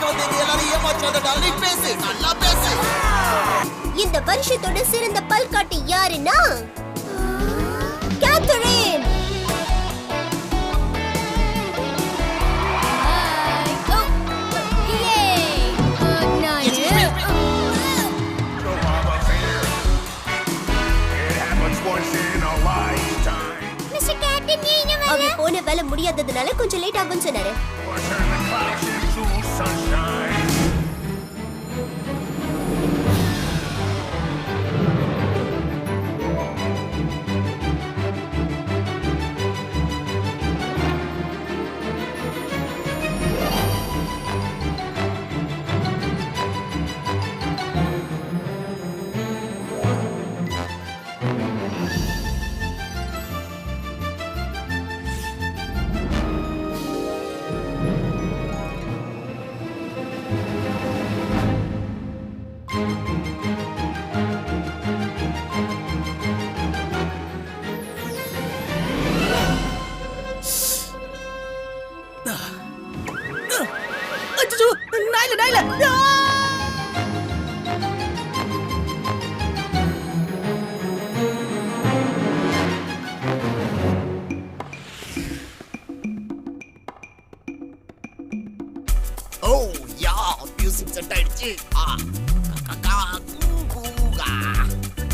குழந்தைங்க எல்லாரும் ஏமாத்துறாங்கடா. நீ பேசு, நல்லா பேசு. இந்த வருஷத்தோட சிறந்த பல்காட்டி யாருன்னா கேத்தரின். அவர் போன வேலை முடியாததுனால கொஞ்சம் லேட் ஆகும்னு சொன்னாரு.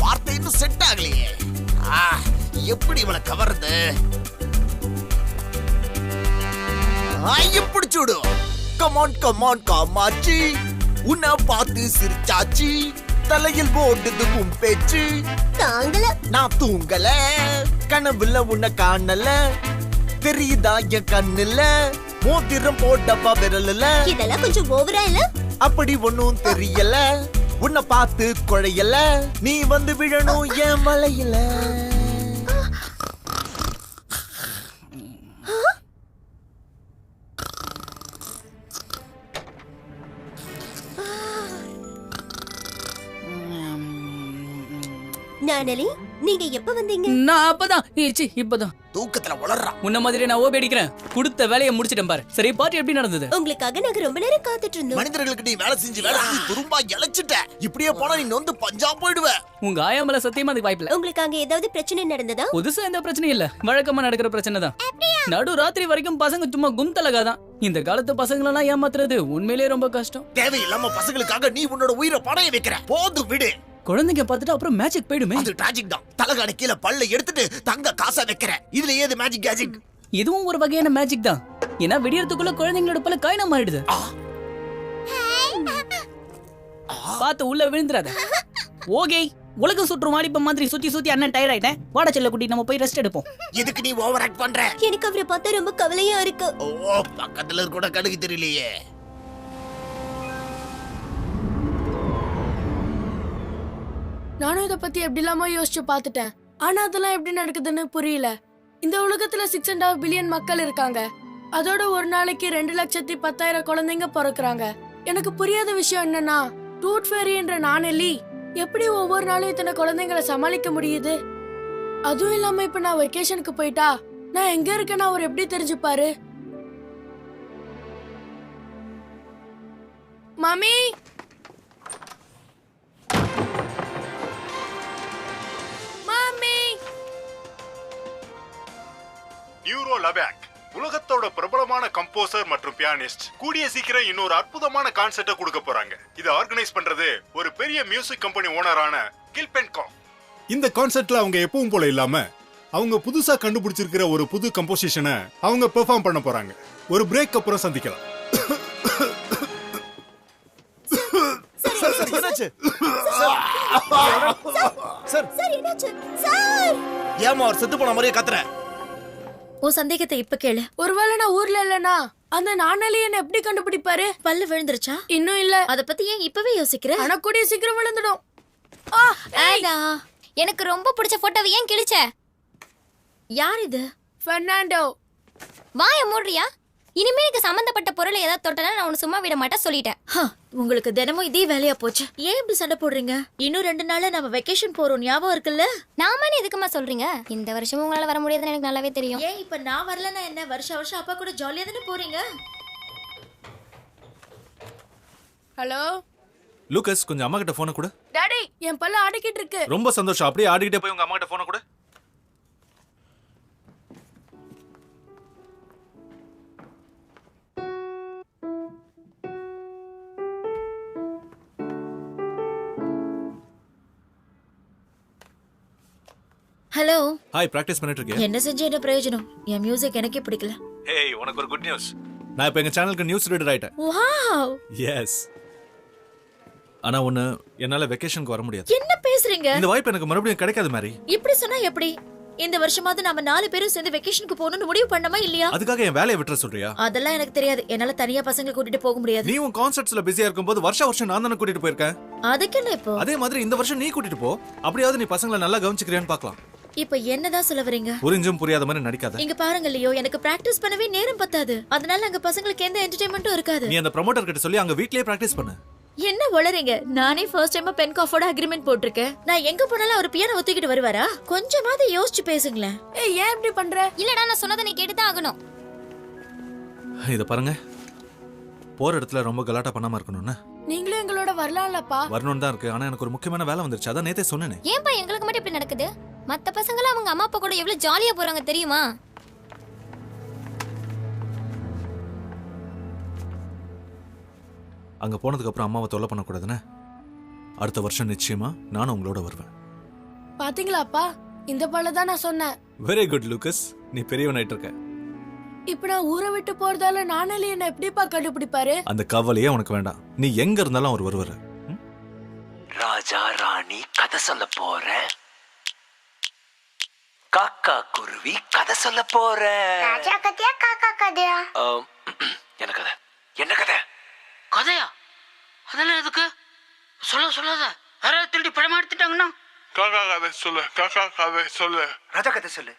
வார்த்தை இன்னும் செட் ஆகலையே. எப்படி இவளை கவர்றது? பிடிச்சு விடு. கமான் கமான் காமாச்சி, உன்னை பார்த்து சிரிச்சாச்சி, தலையில் போடுது உன் பேச்சு. தாங்கல நான் தூங்கல, கனவுல உன்னை காணல, தெரியுதா என் கண்ணுல, மோதிரம் போட்டப்பா விரல்ல. இதெல்லாம் கொஞ்சம் ஓவரா இல்ல? அப்படி ஒன்னும் தெரியல, உன்னை பார்த்து குழையல, நீ வந்து விழணும் என் மலையில. நானலி, நீங்க எப்ப வந்தீங்க? நான் அப்பதான் இப்பதான் தூக்கத்துல உளறான். உன்ன மாதிரி நான் ஓபி அடிக்கிறேன். கொடுத்த வேலையை முடிச்சிட்டேன் பாரு. சரி, பார்ட்டி எப்படி நடந்தது? உங்களுக்காக நாங்க ரொம்ப நேரம் காத்துட்டு இருந்தோம். மனிதர்களுக்கு நீ வேலை செஞ்சு துரும்பா இழைச்சிட்ட. இப்படியே போனா நீ நொந்து பஞ்சா போயிடுவ. உங்க ஆயாமல சத்தியமா அதுக்கு வாய்ப்பில்ல. உங்களுக்கு அங்க ஏதாவது பிரச்சனை நடந்ததா? புதுசா எந்த பிரச்சனையும் இல்ல, வழக்கமா நடக்கிற பிரச்சனை தான். நடு ராத்திரி வரைக்கும் பசங்க சும்மா கும்தலகாதான். இந்த காலத்து பசங்களெல்லாம் ஏமாத்துறது உண்மையிலேயே ரொம்ப கஷ்டம். தேவையில்லாம பசங்களுக்காக நீ உன்னோட உயிரை பணைய வைக்கிற. போது விடு. குழந்தைங்க பார்த்துட்டு அப்புறம் மேஜிக் போயிடுமே. அது டிராஜிக் தான். தலகாணி கீழே பல்ல எடுத்துட்டு தங்க காசா வைக்கிற. இதுல ஏது மேஜிக் கேஜிக்? இதுவும் ஒரு வகையான மேஜிக் தான். ஏன்னா விடியறதுக்குள்ள குழந்தைங்களோட பல்ல காயினா மாறிடுது. பார்த்து உள்ள விழுந்துறாத. ஓகே, உலகம் சுற்று மாடிப்ப மாதிரி சுத்தி சுத்தி அண்ணன் டயர்ட் ஆயிட்டேன். வாடா செல்ல குட்டி, நம்ம போய் ரெஸ்ட் எடுப்போம். எதுக்கு நீ ஓவர் ஆக்ட் பண்ற? எனக்கு அவரை பார்த்தா ரொம்ப கவலையா இருக்கு. ஓ, பக்கத்துல கூட கடுகு தெரியலையே. நானும் இத பத்தி எப்படி இல்லாம யோசிச்சு பாத்துட்டேன். ஆனா அதெல்லாம் எப்படி நடக்குதுன்னு புரியல. இந்த உலகத்துல 6.5 பில்லியன் மக்கள் இருக்காங்க. அதோட ஒரு நாளைக்கு 2,10,000 குழந்தைங்க பிறக்குறாங்க. எனக்கு புரியாத விஷயம் என்னன்னா, டூத் ஃபேரி என்ற நானெல்லி எப்படி ஒவ்வொரு நாளும் இத்தனை குழந்தைங்களை சமாளிக்க முடியுது? அதுவும் இல்லாம இப்ப நான் வெக்கேஷனுக்கு போயிட்டா நான் எங்க இருக்கேன்னு அவர் எப்படி தெரிஞ்சுப்பாரு? மாமி, நியூரோ லபேக் உலகத்தோட பிரபலமான கம்போசர் மற்றும் பியானிஸ்ட் கூடிய சீக்கிரம் இன்னொரு அற்புதமான கான்செர்ட்டை கொடுக்க போறாங்க. இதை ஆர்கனைஸ் பண்றது ஒரு பெரிய மியூசிக் கம்பெனி ஓனரான கில்பென்காஃப். இந்த கான்செர்ட்ல அவங்க எப்பவும் போல இல்லாம அவங்க புதுசா கண்டுபிடிச்சிருக்கிற ஒரு புது கம்போசிஷனை அவங்க பெர்ஃபார்ம் பண்ண போறாங்க. ஒரு பிரேக் அப்புறம் சந்திக்கலாம். ஏமா அவர் செத்து போன மாதிரியே கத்துற? உன் சந்தேகத்தை இப்ப கேளு. ஒருவேளை நான் ஊர்ல இல்லனா அந்த நானலி என்ன எப்படி கண்டுபிடிப்பாரு? பல்லு விழுந்துருச்சா? இன்னும் இல்ல. அத பத்தி ஏன் இப்பவே யோசிக்கிற? ஆனா கூடிய சீக்கிரம் விழுந்துடும். எனக்கு ரொம்ப பிடிச்ச போட்டோவை ஏன் கிழிச்ச? யார் இது? பெர்னாண்டோ. வாய மூடுறியா? இனிமே எனக்கு சம்பந்தப்பட்ட பொருளை ஏதாவது தொட்டனா நான் உன்னை சும்மா விட மாட்டேன் சொல்லிட்டேன். உங்களுக்கு தினமும் இதே வேலையா போச்சு. ஏன் இப்படி சண்டை போடுறீங்க? இன்னும் 2 நாள்ல நம்ம வெக்கேஷன் போறோம், ஞாபகம் இருக்குல்ல? நாம எதுக்குமா சொல்றீங்க? இந்த வருஷமும் உங்களால வர முடியாதுன்னு எனக்கு நல்லாவே தெரியும். ஏன் இப்ப நான் வரலன்னா என்ன? வருஷம் வருஷம் அப்பா கூட ஜாலியா தானே போறீங்க. ஹலோ லூகஸ் கொஞ்சம் அம்மா கிட்ட போனை கொடு. டாடி, என் பல்ல அடக்கிட்டு இருக்கு. ரொம்ப சந்தோஷம். அப்படியே ஆடிக்கிட்டே போய் உங்க அம்மா கிட்ட போனை கொடு. ஹலோ. ஹாய், பிராக்டிஸ் பண்ணிட்டு இருக்கேன். என்ன செஞ்சு என்ன பிரயோஜனம்? என் மியூசிக் எனக்கே பிடிக்கல. ஹேய், உனக்கு ஒரு குட் நியூஸ். நான் இப்ப எங்க சேனலுக்கு நியூஸ் ரீடர் ஆயிட்டேன். வாவ். எஸ். ஆனா ஒண்ணு, என்னால வெக்கேஷனுக்கு வர முடியாது. என்ன பேசுறீங்க? இந்த வாய்ப்பு எனக்கு மறுபடியும் கிடைக்காது மேரி. இப்படி சொன்னா எப்படி? இந்த வருஷமாவது நாம 4 பேரும் சேர்ந்து வெக்கேஷனுக்கு போகணும்னு முடிவு பண்ணமா இல்லையா? அதுக்காக என் வேலையை விட்டுற சொல்றியா? அதெல்லாம் எனக்கு தெரியாது. என்னால தனியா பசங்களை கூட்டிட்டு போக முடியாது. நீ உன் கான்சர்ட்ஸ்ல பிஸியா இருக்கும்போது வருஷம் நான் தானே கூட்டிட்டு போயிருக்கேன். அதுக்கு என்ன இப்போ? அதே மாதிரி இந்த வருஷம் நீ கூட்டிட்டு போ. அப்படியாவது நீ பசங்களை நல்லா கவனிச்சுக்கிறியான்னு பார்க்கலாம். இப்போ என்னதான் சொல்ல வரீங்க? புரிஞ்சும் புரியாத மாதிரி நடிக்காத. இங்க பாருங்க லியோ, எனக்கு பிராக்டிஸ் பண்ணவே நேரம் பத்தாது. அதனால அங்க பசங்களுக்கு எந்த என்டர்டெயின்மெண்ட்டும் இருக்காது. நீ அந்த ப்ரமோட்டர் கிட்ட சொல்லி அங்க வீட்லயே பிராக்டிஸ் பண்ணு. என்ன வளரீங்க? நானே ஃபர்ஸ்ட் டைம் பென்காஃபோட அக்ரிமெண்ட் போட்டிருக்கேன். நான் எங்க போனாலும் அவர் பியானோ ஒத்திக்கிட்டு வருவாரா? கொஞ்சமாவது யோசிச்சு பேசுங்களேன். ஏய், ஏன் இப்படி பண்ற? இல்லடா, நான் சொன்னதை நீ கேட்டுதான் ஆகணும். இத பாருங்க, போற இடத்துல ரொம்ப கலாட்டா பண்ணாம இருக்கணும்னு. நீங்களும் எங்களோட வரலாம்லப்பா. வரணும் தான் இருக்கு. ஆனா எனக்கு ஒரு முக்கியமான வேலை வந்துருச்சு. அதான் நேத்தே சொன்னேனே. ஏன்பா எங்களுக்கு மட்டும் இப்படி நடக்குது? மத்த பசங்களாம் அவங்க அம்மா அப்பா கூட எவ்வளவு ஜாலியா போறாங்க தெரியுமா? அங்க போனதுக்கு அப்புறம் அம்மாவை தொல்லை பண்ண கூடாதுன்னு அடுத்த வருஷம் நிச்சயமா நானும் உங்களோட வருவேன். பாத்தீங்களாப்பா, இந்த பல்ல தான் நான் சொன்னேன். வெரி குட் லூகஸ், நீ பெரியவனாயிட்டு இருக்க. இப்ப நான் ஊரை விட்டு போறதால நானே என்ன எப்படிப்பா கண்டுபிடிப்பாரு? அந்த கவலையே உனக்கு வேண்டாம். நீ எங்க இருந்தாலும் அவர் வருவாரு. ராஜா ராணி கதை சொல்ல போற, காக்கா குருவி கதை சொல்ல போற. ராஜா கதையா காக்கா கதையா? என்ன கதை? என்ன கதை? கதையா? அதெல்லாம் எதுக்கு? சொல்லாத. யாராவது திருடி படம் எடுத்துட்டாங்கன்னா காக்கா கதை சொல்லு, காக்கா கதை சொல்லு. ராஜா கதை சொல்லு.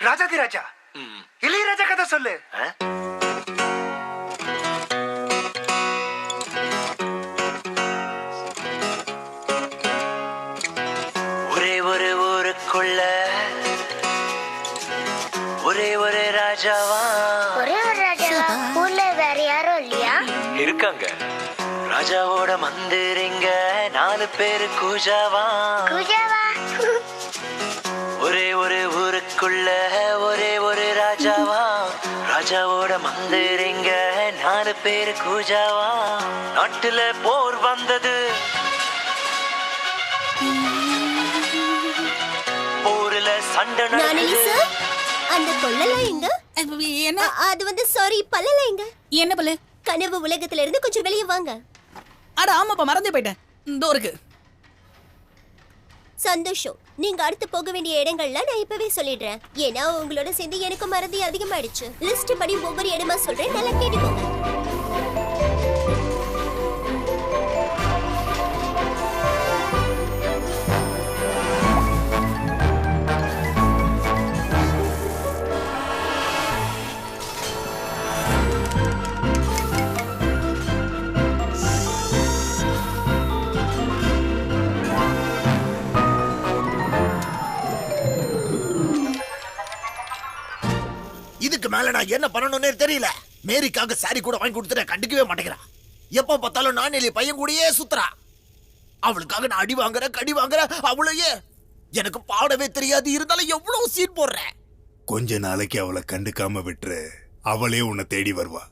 ராஜாதி ராஜா இளையராஜா கதை சொல்லு. ஒரே ஒரு ஊருக்குள்ள ஒரே ஒரு ராஜாவா? ஒரே ஒரு ராஜாவா? ஊர்ல வேற யாரும் இல்லையா? இருக்காங்க. ராஜாவோட மந்திரிங்க 4 பேரு கூஜாவா. கூஜாவா? ஒரே ஒரு ஊருக்குள்ள ஒரே ஒரு ராஜாவா? ராஜாவோட மந்திரிங்க 4 பேரு கூஜாவா. நாட்டுல போர் வந்தது, போர்ல சண்டை நடக்குது. அந்த கொள்ளலாம் எங்க? என்ன? அது வந்து சாரி, பல்லலாம் எங்க? என்ன பல்லு? கனவு உலகத்துல இருந்து கொஞ்சம் வெளியே வாங்க. அட ஆமாப்பா, மறந்தே போயிட்டேன். இதோ இருக்கு. சந்தோஷம். நீங்க அடுத்து போக வேண்டிய இடங்கள்லாம் நான் இப்பவே சொல்லிடுறேன். ஏன்னா உங்களோட சேர்ந்து எனக்கு மறதி அதிகமாயிடுச்சு. லிஸ்ட் படி ஒவ்வொரு இடமா சொல்றேன், நல்லா கேட்டுக்கோங்க. இதுக்கு மேல நான் என்ன பண்ணணும்னே தெரியல. மேரிக்காக சாரி கூட வாங்கி கொடுத்துட்டு கண்டுக்கவே மாட்டேங்கிறான். எப்ப பார்த்தாலும் நானேலி பையன் கூடயே சுத்துறா. அவளுக்காக நான் அடி வாங்குறேன், கடி வாங்குறேன். அவளையே எனக்கு பாடவே தெரியாது, இருந்தாலும் எவ்வளவு சீன் போடுறேன். கொஞ்ச நாளைக்கு அவளை கண்டுக்காம விட்டுரு. அவளே உன்னை தேடி வருவா.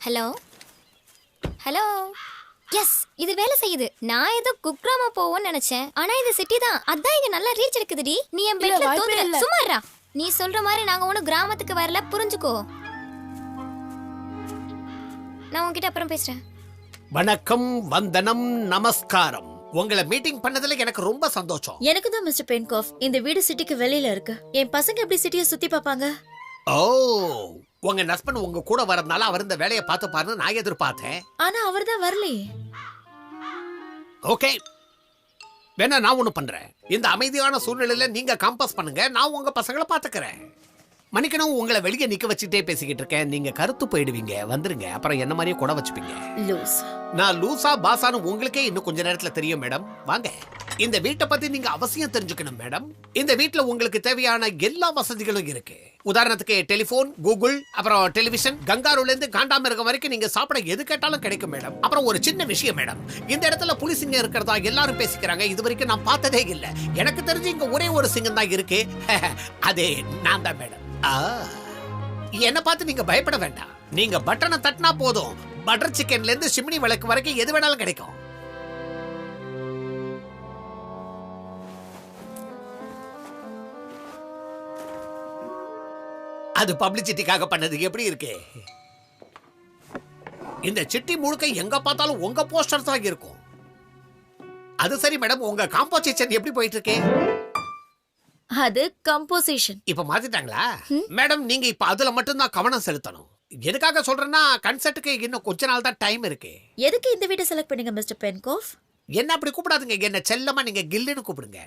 Hello hello. எஸ், இது வேலை செய்யுது. நான் ஏதோ குக்ராமா போவோம்னு நினைச்சேன். ஆனா இது சிட்டி தான். அதான் இங்க நல்லா ரீச் எடுக்குதுடி. நீ என் பெட்ல தூங்குற. சும்மாறா. நீ சொல்ற மாதிரி நாங்க ஒண்ணு கிராமத்துக்கு வரல, புரிஞ்சுக்கோ. நான் உன்கிட்ட அப்புறம் பேசுறேன். வணக்கம், வந்தனம், நமஸ்காரம். உங்களை மீட்டிங் பண்ணதுல எனக்கு ரொம்ப சந்தோஷம். எனக்கு தான் மிஸ்டர் பென்காஃப். இந்த வீடு சிட்டிக்கு வெளியில இருக்கு. என் பசங்க எப்படி சிட்டியை சுத்தி பாப்பாங்க? ஓ, உங்க ஹஸ்பண்ட் உங்க கூட வரதுனால அவர் இந்த வேலையை பார்த்து பாருன்னு நான் எதிர்பார்த்தேன். ஆனா அவர் தான் வரலையே. ஓகே, வேணா நான் ஒண்ணு பண்றேன். இந்த அமைதியான சூழ்நிலையில நீங்க காம்பஸ் பண்ணுங்க, நான் உங்க பசங்களை பாத்துக்கிறேன். மன்னிக்கணும், உங்களை வெளியே நிக்க வச்சுட்டே பேசிக்கிட்டு இருக்கேன். நீங்க கருத்து போயிடுவீங்க. வந்துருங்க, அப்புறம் என்ன மாதிரியே கூட வச்சுப்பீங்க. லூஸ். நான் லூசா பாசான்னு உங்களுக்கே இன்னும் கொஞ்ச நேரத்துல தெரியும் மேடம். வாங்க, இந்த வீட்டை பத்தி நீங்க அவசியம் தெரிஞ்சுக்கணும் மேடம். இந்த வீட்டுல உங்களுக்கு தேவையான எல்லா வசதிகளும் இருக்கு. உதாரணத்துக்கு டெலிபோன், கூகுள், அப்புறம் டெலிவிஷன், கங்காருல இருந்து காண்டாமிருகம் வரைக்கும் நீங்க சாப்பிட எது கேட்டாலும் கிடைக்கும் மேடம். அப்புறம் ஒரு சின்ன விஷயம் மேடம், இந்த இடத்துல புலி சிங்கம் இருக்கிறதா எல்லாரும் பேசிக்கிறாங்க. இது வரைக்கும் நான் பார்த்ததே இல்ல. எனக்கு தெரிஞ்சு இங்க ஒரே ஒரு சிங்கம் தான் இருக்கு. அதே நான் தான் மேடம். என்ன பார்த்து நீங்க பயப்பட வேண்டாம். நீங்க பட்டனை தட்டினா போதும், பட்டர் சிக்கன்ல இருந்து சிம்னி விளக்கு வரைக்கும் எது வேணாலும் கிடைக்கும். அது பப்ளிசிட்டிக்காக பண்ணது. எப்படி இருக்கு? இந்த சிட்டி முழுக்க எங்க பார்த்தாலும் உங்க போஸ்டர் தான் இருக்கும். அது சரி மேடம், உங்க காம்போசிஷன் எப்படி போயிட்டு இருக்கு? அது கம்போசிஷன். இப்ப மாத்திட்டாங்களா? மேடம், நீங்க இப்ப அதுல மட்டும் தான் கவனம் செலுத்தணும். எதுக்காக சொல்றேன்னா, கன்சர்ட்டுக்கு இன்னும் கொஞ்ச நாள் தான் டைம் இருக்கு. எதுக்கு இந்த வீட்டை செலக்ட் பண்ணீங்க மிஸ்டர் பென்காஃப்? என்ன அப்படி கூப்பிடாதீங்க, என்ன செல்லமா நீங்க கில்லுன்னு கூப்பிடுங்க.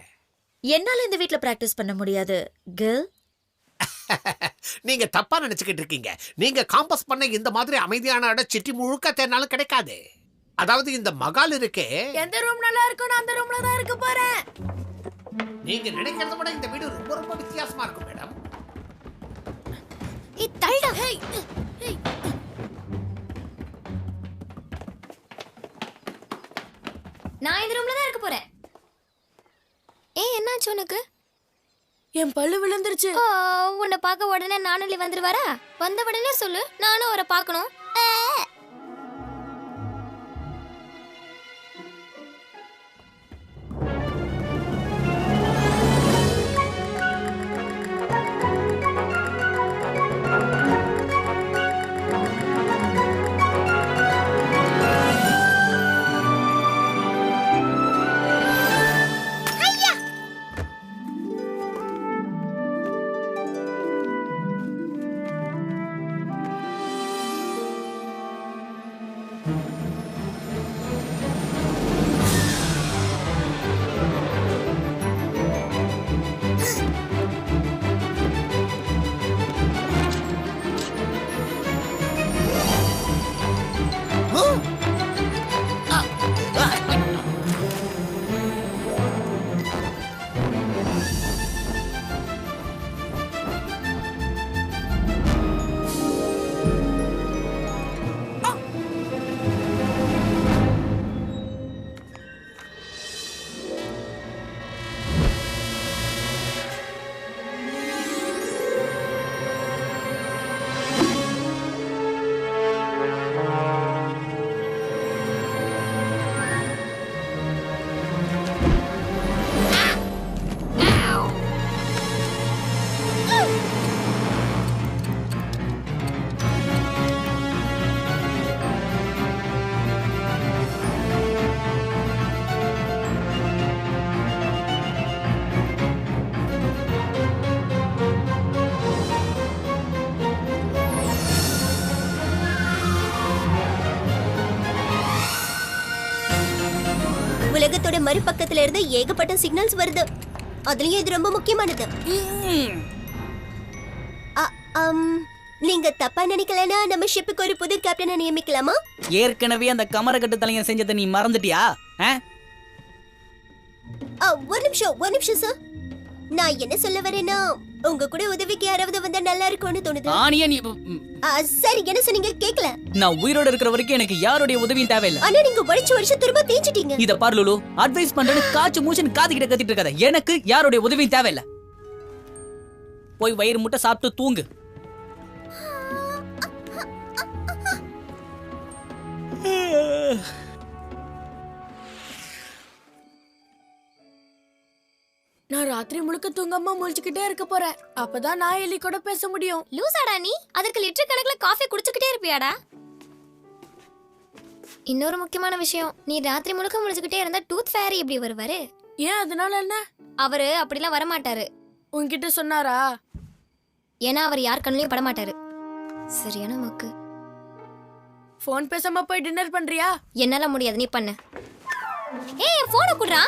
என்னால இந்த வீட்ல பிராக்டிஸ் பண்ண முடியாது கில். நீங்க தப்பா நினைச்சுக்கிட்டு இருக்கீங்க. நீங்க காம்பஸ் பண்ண இந்த மாதிரி அமைதியான இடம் சிட்டி முழுக்க தேர்னாலும் கிடைக்காது. அதாவது இந்த மகால் இருக்கே, எந்த ரூம் நல்லா இருக்கும் அந்த ரூம்ல தான் இருக்க போறேன். நீங்க நினைக்கிறத விட இந்த வீடு ரொம்ப ரொம்ப வித்தியாசமா இருக்கும் மேடம். நான் இந்த ரூம்ல தான் இருக்க போறேன். என்னாச்சு உனக்கு? என் பல்லு விழுந்துருச்சு. உன்னை பார்க்க உடனே நானும் வந்துருவாரா? வந்த உடனே சொல்லு, நானும் அவரை பார்க்கணும். உலகத்தோட மறுபக்கத்துல இருந்து ஏகப்பட்ட சிக்னல்ஸ் வருது. அதுலயும் இது ரொம்ப முக்கியமானது. நீங்க தப்பா நினைக்கலனா நம்ம ஷிப்புக்கு ஒரு புது கேப்டனை நியமிக்கலாமா? ஏற்கனவே அந்த கமரக்கட்டு தலையன் செஞ்சதை நீ மறந்துட்டியா? ஒரு நிமிஷம் சார். நான் என்ன சொல்ல வரேன்னா, உங்க கூட உதவிக்கு யாராவது வந்தா நல்லா இருக்கும்னு தோணுது. சரி, என்ன சொன்னீங்க கேக்கல. நான் உயிரோட இருக்கிற வரைக்கும் எனக்கு யாருடைய உதவியும் தேவையில்லை. ஆனா நீங்க உழைச்சு வருஷம் திரும்ப தேஞ்சிட்டீங்க. இத பாரு லுலு, அட்வைஸ் பண்றேன்னு காச்சு மூச்சுன்னு காதுகிட்ட கத்திட்டு இருக்காத. எனக்கு யாருடைய உதவியும் தேவையில்லை. போய் வயிறு முட்டை சாப்பிட்டு தூங்கு. நான் ராத்திரி முழுக்க தூங்காம முழிச்சுக்கிட்டே இருக்க போறேன். அப்பதான் நான் எலி கூட பேச முடியும். லூசாடா நீ? அதற்கு லிட்டர் கணக்குல காஃபி குடிச்சுக்கிட்டே இருப்பியாடா? இன்னொரு முக்கியமான விஷயம், நீ ராத்திரி முழுக்க முழிச்சுக்கிட்டே இருந்தா டூத் ஃபேரி எப்படி வருவாரு? ஏன் அதனால என்ன? அவரு அப்படிலாம் வரமாட்டாரு. உன்கிட்ட சொன்னாரா? ஏன்னா அவர் யார் கண்ணுலயும் படமாட்டாரு. சரியான மக்கு. போன் பேசாம போய் டின்னர் பண்றியா? என்னால முடியாது, நீ பண்ணு. ஏய் போனை குடுறா.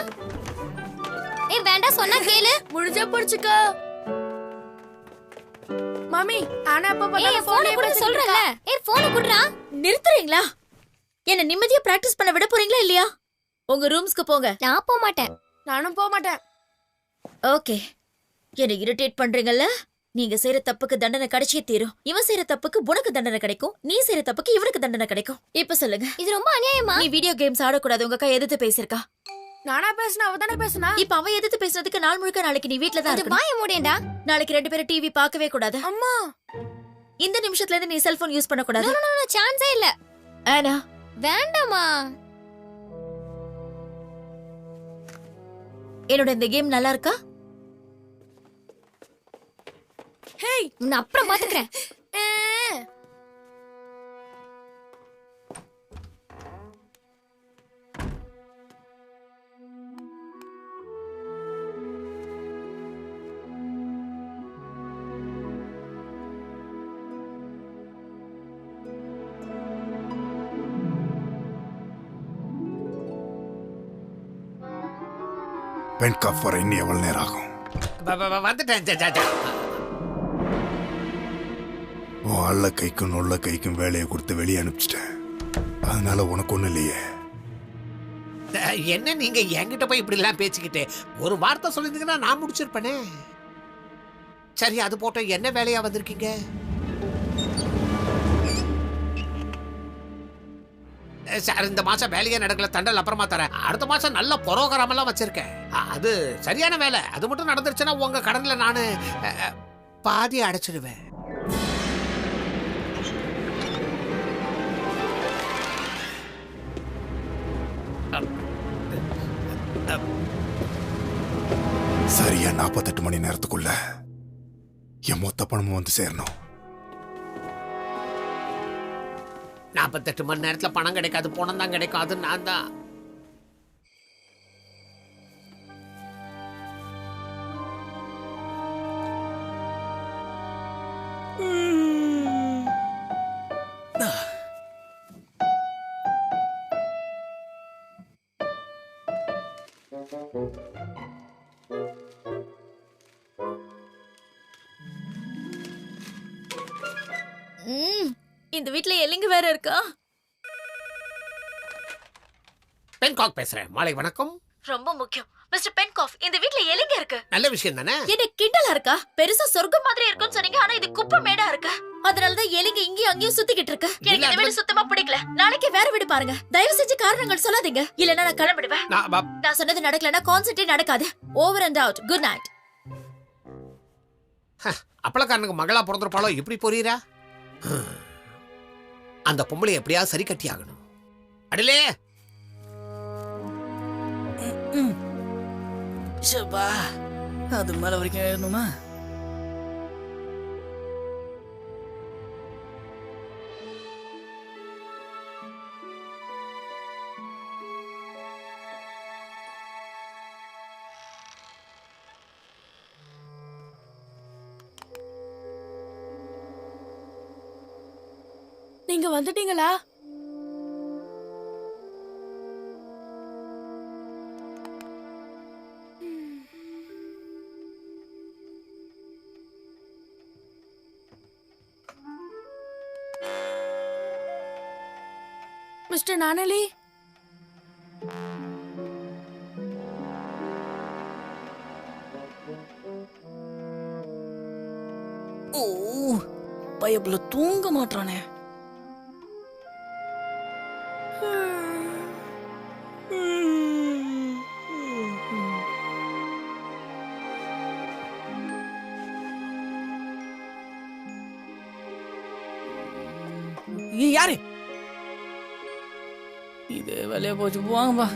ஏய் வேண்டாம் சொன்னா கேளு. முடிஞ்சா புடிச்சுக்கோ. மாமி ஆனா அப்ப ஏய் போனை குடு சொல்றல. ஏய் போனை குடுறா. நிறுத்துறீங்களா? என்ன நிம்மதியா பிராக்டிஸ் பண்ண விட போறீங்களா இல்லையா? உங்க ரூம்ஸ்க்கு போங்க. நான் போக மாட்டேன். நானும் போக மாட்டேன். ஓகே. என்ன இரிட்டேட் பண்றீங்கல்ல? நீங்க செய்யற தப்புக்கு தண்டனை கிடைச்சே தீரும். இவன் செய்யற தப்புக்கு உனக்கு தண்டனை கிடைக்கும். நீ செய்யற தப்புக்கு இவனுக்கு தண்டனை கிடைக்கும். இப்ப சொல்லுங்க, இது ரொம்ப அநியாயமா? நீ வீடியோ கேம்ஸ் ஆடக்கூடாது. உங்க அக்கா எதிர்த்து பேசிருக்கா. நானா பேசினா? அவ தானே பேசினா. இப்ப அவ எதிர்த்து பேசுறதுக்கு நாள் முழுக்க நாளைக்கு நீ வீட்ல தான் அது இருக்கணும். வாய மூடேண்டா. நாளைக்கு 2 பேரும் டிவி பார்க்கவே கூடாது. அம்மா இந்த நிமிஷத்துல இருந்து நீ செல்போன் யூஸ் பண்ண கூடாது. நோ நோ நோ சான்ஸே இல்ல. ஆனா வேண்டாமா? என்னோட இந்த கேம் நல்லா இருக்கா? ஹேய் நான் அப்புறம் பாத்துக்கறேன். பென் காஃப் வர இன்னும் எவ்வளவு நேரம் ஆகும்? வந்துட்டேன். உன் அள்ள கைக்கும் நொல்ல கைக்கும் வேலையை கொடுத்து வெளியே அனுப்பிச்சிட்டேன். அதனால உனக்கு ஒண்ணு இல்லையே. என்ன நீங்க என்கிட்ட போய் இப்படி எல்லாம் பேசிக்கிட்டு ஒரு வார்த்தை சொல்லிருந்தீங்கன்னா நான் முடிச்சிருப்பேனே. சரி அது போட்டோம், என்ன வேலையா வந்திருக்கீங்க? சார் இந்த மாசம் வேலையே நடக்கல, தண்டல் அப்புறமா தரேன். அடுத்த மாசம் நல்ல புரோகிராம் எல்லாம் வச்சிருக்கேன். அது சரியான வேலை. அது மட்டும் நடந்துருச்சுன்னா உங்க கடன்ல நானு பாதி அடைச்சிடுவேன். சரியா 48 மணி நேரத்துக்குள்ள என் மொத்த பணமும் வந்து சேரணும். 48 மணி நேரத்துல பணம் கிடைக்காது, பணம் தான் கிடைக்கும். அது நான் தான். இந்த வீட்ல எலிங்க வேற இருக்கா? பென்காக் பேசுறேன். மாலை வணக்கம். ரொம்ப முக்கியம் மிஸ்டர் பென்காஃப், இந்த வீட்ல எலிங்க இருக்கு. நல்ல விஷயம் தானே? என்ன கிண்டலா இருக்கா? பெருசா சொர்க்கம் மாதிரி இருக்குன்னு சொன்னீங்க, ஆனா இது குப்பை மேடா இருக்கு. அதனாலதான் எலிங்க இங்கேயும் அங்கேயும் சுத்திக்கிட்டு இருக்கு. எனக்கு இந்த வீடு சுத்தமா பிடிக்கல. நாளைக்கு வேற வீடு பாருங்க. தயவு செஞ்சு காரணங்கள் சொல்லாதீங்க, இல்லன்னா நான் கிளம்பிடுவேன். நான் சொன்னது நடக்கலன்னா கான்சென்ட்ரேட் நடக்காது. Over and out. Good night. அப்பளக்காரனுக்கு மகளா பிறந்திருப்பாளோ இப்படி போறீரா? அந்த பொம்பளை எப்படியாவது சரி கட்டி ஆகணும். அடிலே அது மேல வரைக்கும் எழுதணுமா? நீங்க வந்துட்டீங்களா? மிஸ்டர் நானலி, ஓ பயப்புல தூங்க மாட்டானே. யாரு இது? வேலையா போச்சு, போவாங்கப்பா.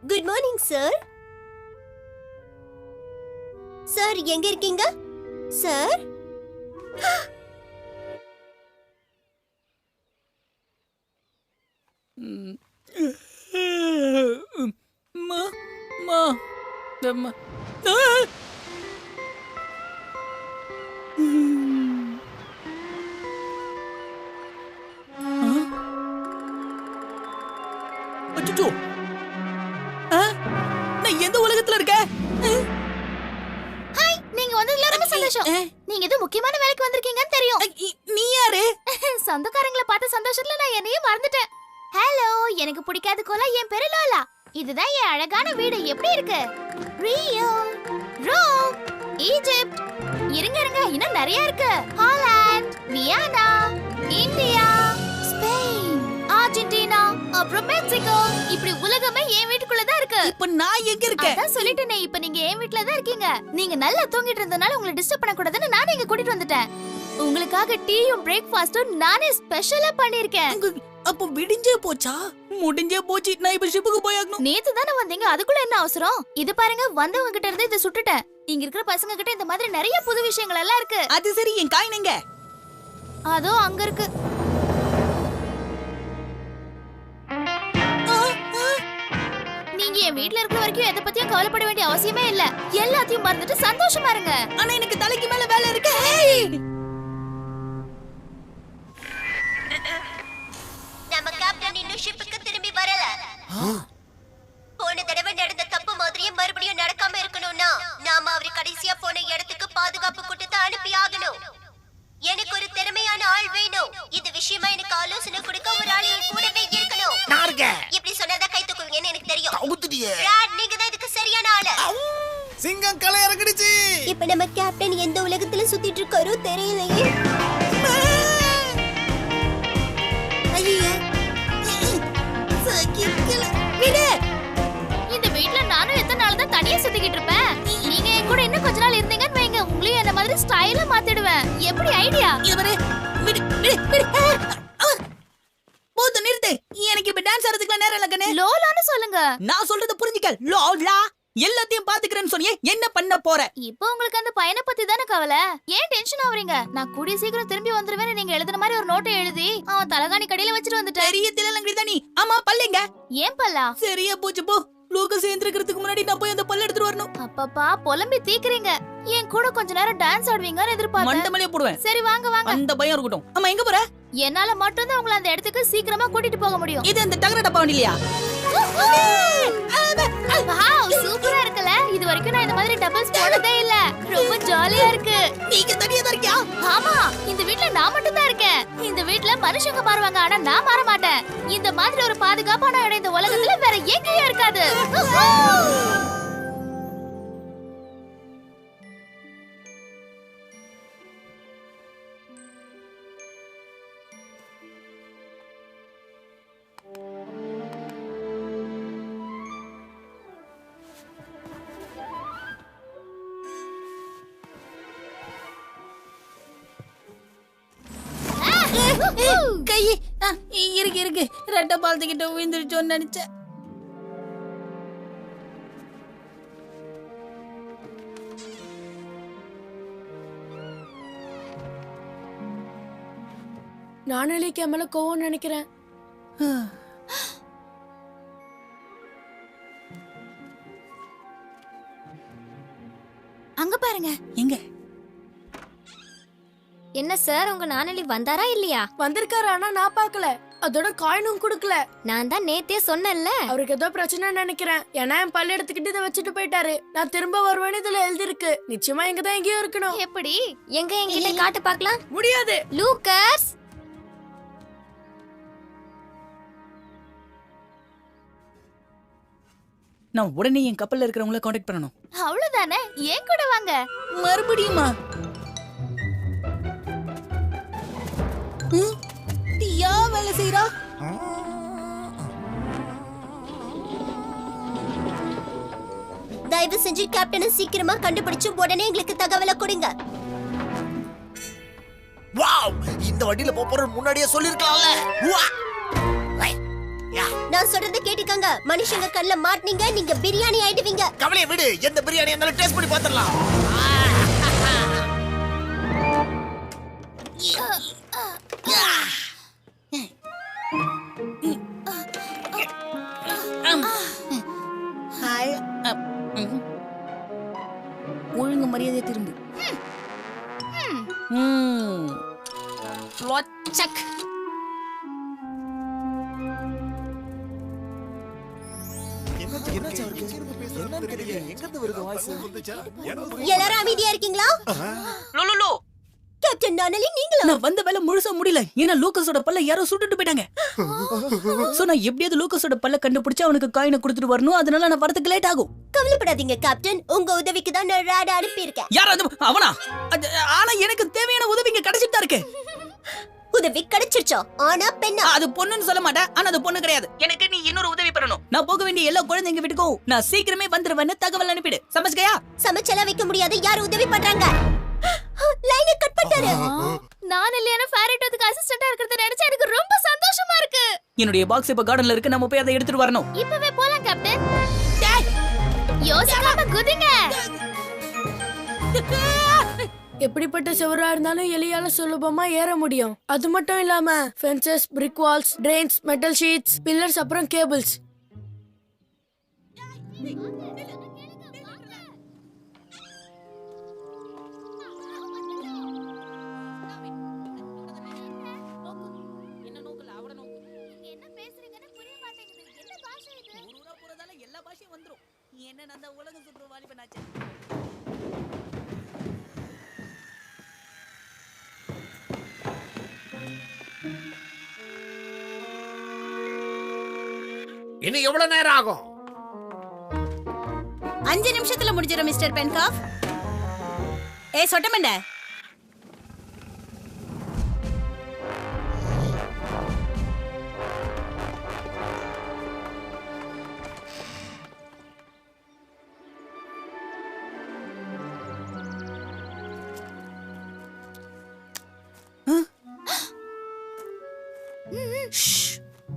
Good morning sir. சார் எங்க இருக்கீங்க சார்? மா மா மா அச்சோ, நான் எந்த உலகத்துல இருக்கேன்? ஹாய், நீங்க வந்ததுல ரொம்ப சந்தோஷம். நீங்க ஏதோ முக்கியமான வேலைக்கு வந்திருக்கீங்கன்னு தெரியும். நீ யாரு? சொந்தக்காரங்களை பார்த்த சந்தோஷத்துல நான் என்னையும் மறந்துட்டேன். ஹலோ, எனக்கு பிடிக்காத கோலா என் பேரு லோலா. இதுதான் என் அழகான வீடு. எப்படி இருக்கு? Rio, Rome, Egypt. இருங்க இருங்க, இன்னும் நிறைய இருக்கு. Holland, Vienna, India, Spain, Argentina, அப்புறம் மெக்சிகோ. இப்படி உலகமே என் வீட்டுக்குள்ள தான் இருக்கு. இப்ப நான் எங்க இருக்கேன்? அதான் சொல்லிட்டேனே, இப்ப நீங்க என் வீட்ல தான் இருக்கீங்க. நீங்க நல்லா தூங்கிட்டு இருந்தனால உங்களை டிஸ்டர்ப் பண்ண கூடாதுன்னு நானே இங்க கூட்டிட்டு வந்துட்டேன். உங்களுக்காக டீயும் பிரேக்ஃபாஸ்டும் நானே ஸ்பெஷலா பண்ணிருக்கேன். அப்போ விடிஞ்சே போச்சா? முடிஞ்சே போச்சு. நான் இப்ப ஷிப்புக்கு போயாகணும். நேத்து தானே வந்தீங்க, அதுக்குள்ள என்ன அவசரம்? இது பாருங்க, வந்தவங்க கிட்ட இருந்து இதை சுட்டுட்டேன். இங்க இருக்கிற பசங்க கிட்ட இந்த மாதிரி நிறைய புது விஷயங்கள் எல்லாம் இருக்கு. அது சரி, என் காயின் எங்க? அதோ அங்க இருக்கு. நீங்க என் வீட்ல இருக்கிற வரைக்கும் எதை பத்தியும் கவலைப்பட வேண்டிய அவசியமே இல்ல. எல்லாத்தையும் மறந்துட்டு சந்தோஷமா இருங்க. ஆனா எனக்கு தலைக்கு மேல வேலை இருக்கு. நம்ம கேப்டன் இன்னும் ஷிப்புக்கு திரும்பி வரல. போன தடவை நடந்த தப்பு மாதிரியே மறுபடியும் நடக்காம இருக்கணும்னா நாம அவரு கடைசியா போன இடத்துக்கு பாதுகாப்பு கூட்டத்தை அனுப்பி ஆகணும். எனக்கு ஒரு திறமையான ஆள் வேணும். இந்த விஷயமா எனக்கு ஆலோசனை கொடுக்க ஒரு ஆள் என் கூடவே இருக்கணும். நான் இருக்கேன். இப்படி சொன்னதா கை தூக்குவீங்கன்னு எனக்கு தெரியும். கவுத்துட்டியே. பிராட், நீங்க தான் இதுக்கு சரியான ஆளு. சிங்கம் களை இறங்கிடுச்சு. இப்ப நம்ம கேப்டன் எந்த உலகத்துல சுத்திட்டு இருக்காரோ தெரியலையே. இந்த வீட்ல நானும் எத்தனை நாள் தான் தனியா சுத்திக்கிட்டு இருப்பேன். நீங்க என் கூட இன்னும் கொஞ்ச நாள் இருந்தீங்கன்னு வைங்க, உங்களையும் என்ன மாதிரி ஸ்டைலா மாத்திடுவேன். எப்படி ஐடியா? போது நிறுத்து. எனக்கு இப்ப டான்ஸ் ஆடுறதுக்கு நேரம் இல்ல கண்ணே. லோலான்னு சொல்லுங்க. நான் சொல்றது புரிஞ்சுக்க. லோலா, எல்லாத்தையும் பாத்துக்கிறேன்னு சொன்னியே, என்ன பண்ண போற? இப்போ உங்களுக்கு அந்த பையனை பத்தி தானே கவலை. ஏன் டென்ஷன் ஆவறீங்க? நான் கூடிய சீக்கிரம் திரும்பி வந்துருவேன்னு நீங்க எழுதுன மாதிரி ஒரு நோட்டை எழுதி அவன் தலகாணி கடையில வச்சிட்டு வந்துட்டேன். பெரிய திலலங்கடி தானி. ஆமா, பல்லுங்க. ஏன் பல்லா? சரியா போச்சு போ. லூகஸ் ஏந்திரக்கிறதுக்கு முன்னாடி நான் போய் அந்த பல்ல எடுத்துட்டு வரணும். அப்பப்பா புலம்பி தீக்குறீங்க. என் கூட கொஞ்ச நேரம் டான்ஸ் ஆடுவீங்கன்னு எதிர்பார்த்தேன். மண்டமலே போடுவேன். சரி வாங்க வாங்க. அந்த பயம் இருக்கட்டும். ஆமா, எங்க போற? என்னால மட்டும் தான் உங்களை அந்த இடத்துக்கு சீக்கிரமா கூட்டிட்டு போக முடியும். இது அந்த டகர டப்பா வண்டிலையா? வாவ், சூப்பரா இருக்குல. இது வரைக்கும் நான் இந்த மாதிரி டபுள்ஸ் போனதே இல்ல. ரொம்ப ஜாலியா இருக்கு. நீங்க தனியா தான் இருக்கியா? ஆமா, இந்த வீட்ல நான் மட்டும் தான் இருக்கேன். இந்த வீட்ல மனுஷங்க மாறுவாங்க, ஆனா நான் மாற மாட்டேன். இந்த மாதிரி ஒரு பாதுகாப்பான இடம் இந்த உலகத்துல வேற எங்கேயும் இருக்காது. கை இருக்கு இருக்கு. ரெட்ட பாலத்துக்கிட்ட விழுந்துருச்சோன்னு நினைச்சேன். நானே மேல கோவம் நினைக்கிறேன். அங்க பாருங்க. எங்க? என்ன சார், உங்க நானலி வந்தாரா இல்லையா? வந்திருக்காரு, ஆனா நான் பார்க்கல. அதோட காயினும் கொடுக்கல. நான் தான் நேத்தே சொன்னேன்ல. அவருக்கு ஏதோ பிரச்சனை நினைக்கிறேன். ஏன்னா என் பல்ல எடுத்துக்கிட்டு இதை வச்சுட்டு போயிட்டாரு. நான் திரும்ப வருவேன்னு இதுல எழுதி இருக்கு. நிச்சயமா இங்க தான் எங்கேயோ இருக்கணும். எப்படி? எங்க என்கிட்ட காட்டு பார்க்கலாம். முடியாது. லூக்கஸ், நான் உடனே என் கப்பல்ல இருக்கிறவங்கள கான்டாக்ட் பண்ணணும். அவ்வளவுதானே? ஏன் கூட வாங்க. மறுபடியுமா? யா வேலை செய்யறா? தயவு செஞ்சு கேப்டனை சீக்கிரமா கண்டுபிடிச்சு உடனே எங்களுக்கு தகவலை கொடுங்க. வாவ், இந்த வண்டியில போற முன்னாடியே சொல்லிருக்கலாம்ல. நான் சொல்றத கேட்டுக்கங்க. மனுஷங்க கல்ல மாட்னீங்க, நீங்க பிரியாணி ஆயிடுவீங்க. கவலையை விடு, எந்த பிரியாணி இருந்தாலும் டேஸ்ட் பண்ணி பார்த்துடலாம். ஒழுங்கு மரியாதை திரும்பு. எல்லாரும் அமைதியா இருக்கீங்களா? கேப்டன் நானலி நீங்களா? நான் வந்த வேலை முழுசா முடியல. ஏன்னா லூக்கஸோட பல்ல யாரோ சுட்டுட்டு போயிட்டாங்க. சோ நான் எப்படியாவது லூக்கஸோட பல்ல கண்டுபிடிச்சு அவனுக்கு காயினை கொடுத்துட்டு வரணும். அதனால நான் வரதுக்கு லேட் ஆகும். கவலைப்படாதீங்க கேப்டன், உங்க உதவிக்கு தான் நான் ராட அனுப்பி இருக்கேன். யார் அது? அவனா? ஆனா எனக்கு தேவையான உதவி இங்க கிடைச்சிட்டு இருக்கு. உதவி கிடைச்சிருச்சா? ஆனா பெண்ணா? அது பொண்ணுன்னு சொல்ல மாட்டேன். ஆனா அது பொண்ணு கிடையாது. எனக்கு நீ இன்னொரு உதவி பண்ணணும். நான் போக வேண்டிய எல்லா குழந்தைங்க வீட்டுக்கும் நான் சீக்கிரமே வந்துருவேன்னு தகவல் அனுப்பிடு. சமைச்சுக்கையா? சமைச்செல்லாம் வைக்க முடியாது. யார் உதவி பண்றாங்க? லைனை கட் பண்ணிட்டாரு. நான் இல்லையான ஃபேரிட்டோதுக்கு அசிஸ்டண்டா இருக்கிறத நினைச்சா எனக்கு ரொம்ப சந்தோஷமா இருக்கு. என்னுடைய பாக்ஸ் இப்ப கார்டன்ல இருக்கு. நம்ம போய் அதை எடுத்துட்டு வரணும். இப்பவே போலாம் கேப்டன். யோசிக்காம குதிங்க. எப்படிப்பட்ட செவரா இருந்தாலும் எலியால சுலபமா ஏற முடியும். அது மட்டும் இல்லாம fences, brick walls, trains, metal sheets, pillars, அப்புறம் கேபிள்ஸ். இன்னும் எவ்வளவு நேரம் ஆகும்? 5 நிமிஷத்துல முடிஞ்சிடும் மிஸ்டர் பென்காஃப். சொட்டமண்ட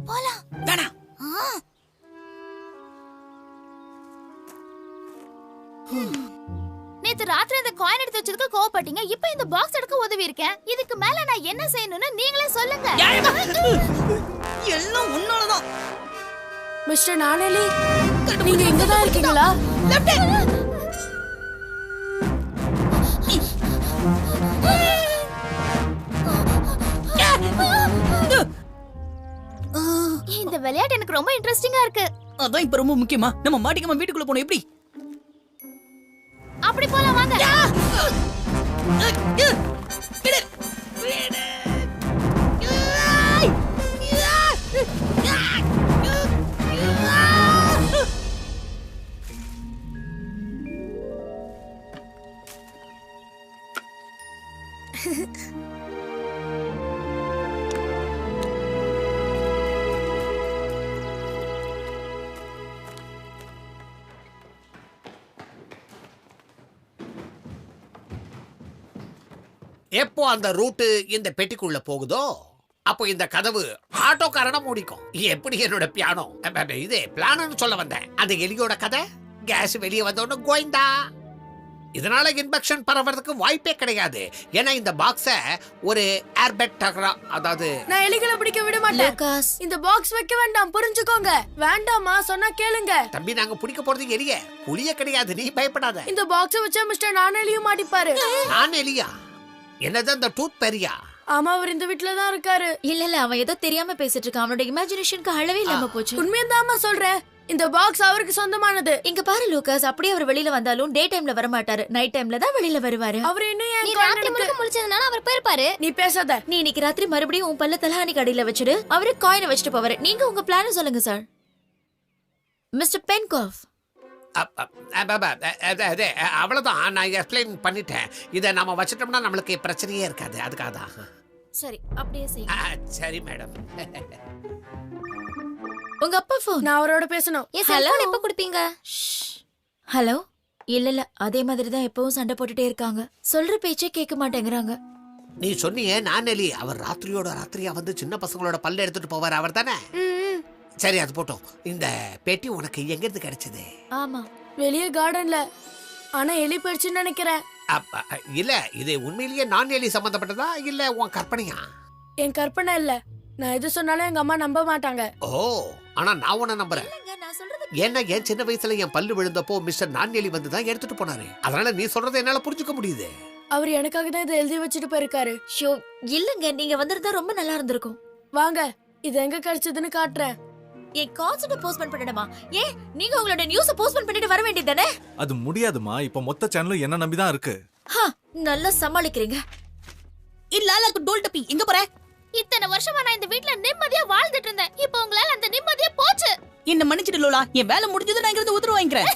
போலாம். வேணாம். நேத்து ராத்திரி இந்த காயின் எடுத்து வச்சதுக்கு கோவப்பட்டீங்க. இப்போ இந்த பாக்ஸ் எடுக்க உதவி இருக்கேன். இதுக்கு மேல நான் என்ன செய்யணும்னு நீங்களே சொல்லுங்க. எல்லாம் உன்னாலதான். மிஸ்டர் நானலி, நீங்க இங்க தான் இருக்கீங்களா? இந்த விளையாட்டு எனக்கு ரொம்ப இன்ட்ரெஸ்டிங்கா இருக்கு. அதான் இப்ப ரொம்ப முக்கியமா. நம்ம மாட்டிக்காம வீட்டுக்குள்ள போனோம். எப்படி? அப்படி போலாம் வாங்க. எப்போ அந்த ரூட்டு இந்த பெட்டிக்குள்ள போகுதோ அப்போ இந்த கதவு ஆட்டோக்காரனை மூடிக்கும். எப்படி என்னோட பியானோ இது பிளான்னு சொல்ல வந்தேன். அந்த எலியோட கதை கேஸ் வெளியே வந்தோன்னு கோயிந்தா. இதனால இன்ஃபெக்ஷன் பரவறதுக்கு வாய்ப்பே கிடையாது. ஏன்னா இந்த பாக்ஸ ஒரு ஏர்பேக் டகரா, அதாவது நான் எலிகளை பிடிக்க விட மாட்டேன். இந்த பாக்ஸ் வைக்க வேண்டாம், புரிஞ்சுக்கோங்க. வேண்டாமா, சொன்னா கேளுங்க. தம்பி, நாங்க பிடிக்க போறது எலிய, புளிய கிடையாது. நீ பயப்படாத. இந்த பாக்ஸ் வச்சா மிஸ்டர் நானலியும் மாட்டிப்பாரு. நான் எலியா? என்னது அந்த டூத் பெரியா? ஆமா, அவர் இந்த வீட்ல தான் இருக்காரு. இல்ல அவன் ஏதோ தெரியாம பேசிட்டு இருக்கான். அவனோட இமேஜினேஷனுக்கு அளவே இல்லாம போச்சு. உண்மையாதாமா சொல்றேன். இந்த பாக்ஸ் அவருக்கு சொந்தமானது. இங்க பாரு லூகாஸ், அப்படியே அவர் வெளியில வந்தாலும் டே டைம்ல வர மாட்டாரு. நைட் டைம்ல தான் வெளியில வருவாரு. அவர் இன்னும் நீ ராத்திரி முழுக்க முழிச்சதுனால அவர் போயிருப்பாரு. நீ பேசாத. நீ இன்னைக்கு ராத்திரி மறுபடியும் உன் பல்ல தலஹானி கடையில வச்சிடு. அவரு காயினை வச்சுட்டு போவாரு. நீங்க உங்க பிளான சொல்லுங்க சார். மிஸ்டர் பென்காஃப். அவ்வளவுதான், நான் எக்ஸ்பிளைன் பண்ணிட்டேன். இதை நாம வச்சிட்டோம்னா நம்மளுக்கு பிரச்சனையே இருக்காது. அதுக்காக தான். சரி, அப்படியே செய்யுங்க. சரி மேடம். உங்க அப்பா ஃபோன். நான் அவரோட பேசணும். ஹலோ, எப்ப குடுப்பீங்க? ஹலோ. இல்ல அதே மாதிரி தான் எப்பவும் சண்டை போட்டுட்டே இருக்காங்க. சொல்ற பேச்சே கேட்க மாட்டேங்கிறாங்க. நீ சொன்னியே நானெலி, அவர் ராத்திரியோட ராத்திரியா வந்து சின்ன பசங்களோட பல்ல எடுத்துட்டு போவார், அவர் தானே? சரி அது போட்டோம். இந்த பெட்டி உனக்கு எங்க இருந்து கிடைச்சது? ஆமா, வெளியே கார்டன்ல. ஆனா எலி போயிடுச்சுன்னு நினைக்கிறேன். இல்ல, இது உண்மையிலேயே நான் எலி சம்பந்தப்பட்டதா இல்ல உன் கற்பனையா? என் கற்பனை இல்ல. நான் எது சொன்னாலும் எங்க அம்மா நம்ப மாட்டாங்க. ஓ, ஆனா நான் உன்னை நம்புறேன். ஏன்னா என் சின்ன வயசுல என் பல்லு விழுந்தப்போ மிஸ்டர் நான்யலி வந்து தான் எடுத்துட்டு போனாரு. அதனால நீ சொல்றதை என்னால புரிஞ்சுக்க முடியுது. அவர் எனக்காக தான் இதை எழுதி வச்சுட்டு போயிருக்காரு. ஷோ இல்லங்க, நீங்க வந்திருந்தா ரொம்ப நல்லா இருந்திருக்கும். வாங்க, இது எங்க கிடைச்சதுன்னு காட்டுறேன். என் கான்செப்ட் போஸ்ட்போன் பண்ணணுமா? ஏன் நீங்க உங்களோட நியூஸ போஸ்ட்போன் பண்ணிட்டு வர வேண்டியதானே? அது முடியாதுமா. இப்ப மொத்த சேனலும் என்ன நம்பி தான் இருக்கு. நல்லா சமாளிக்கிறீங்க. இல்லாலக்கு டோல் டப்பி எங்க போற? இத்தனை வருஷமா நான் இந்த வீட்ல நிம்மதியா வாழ்ந்துட்டு இருந்தேன். இப்போ உங்களால அந்த நிம்மதியே போச்சு. என்ன மன்னிச்சிடு லோலா, என் வேலை முடிஞ்சது. நான் இங்க உத்தரவு வாங்கிக்கிறேன்.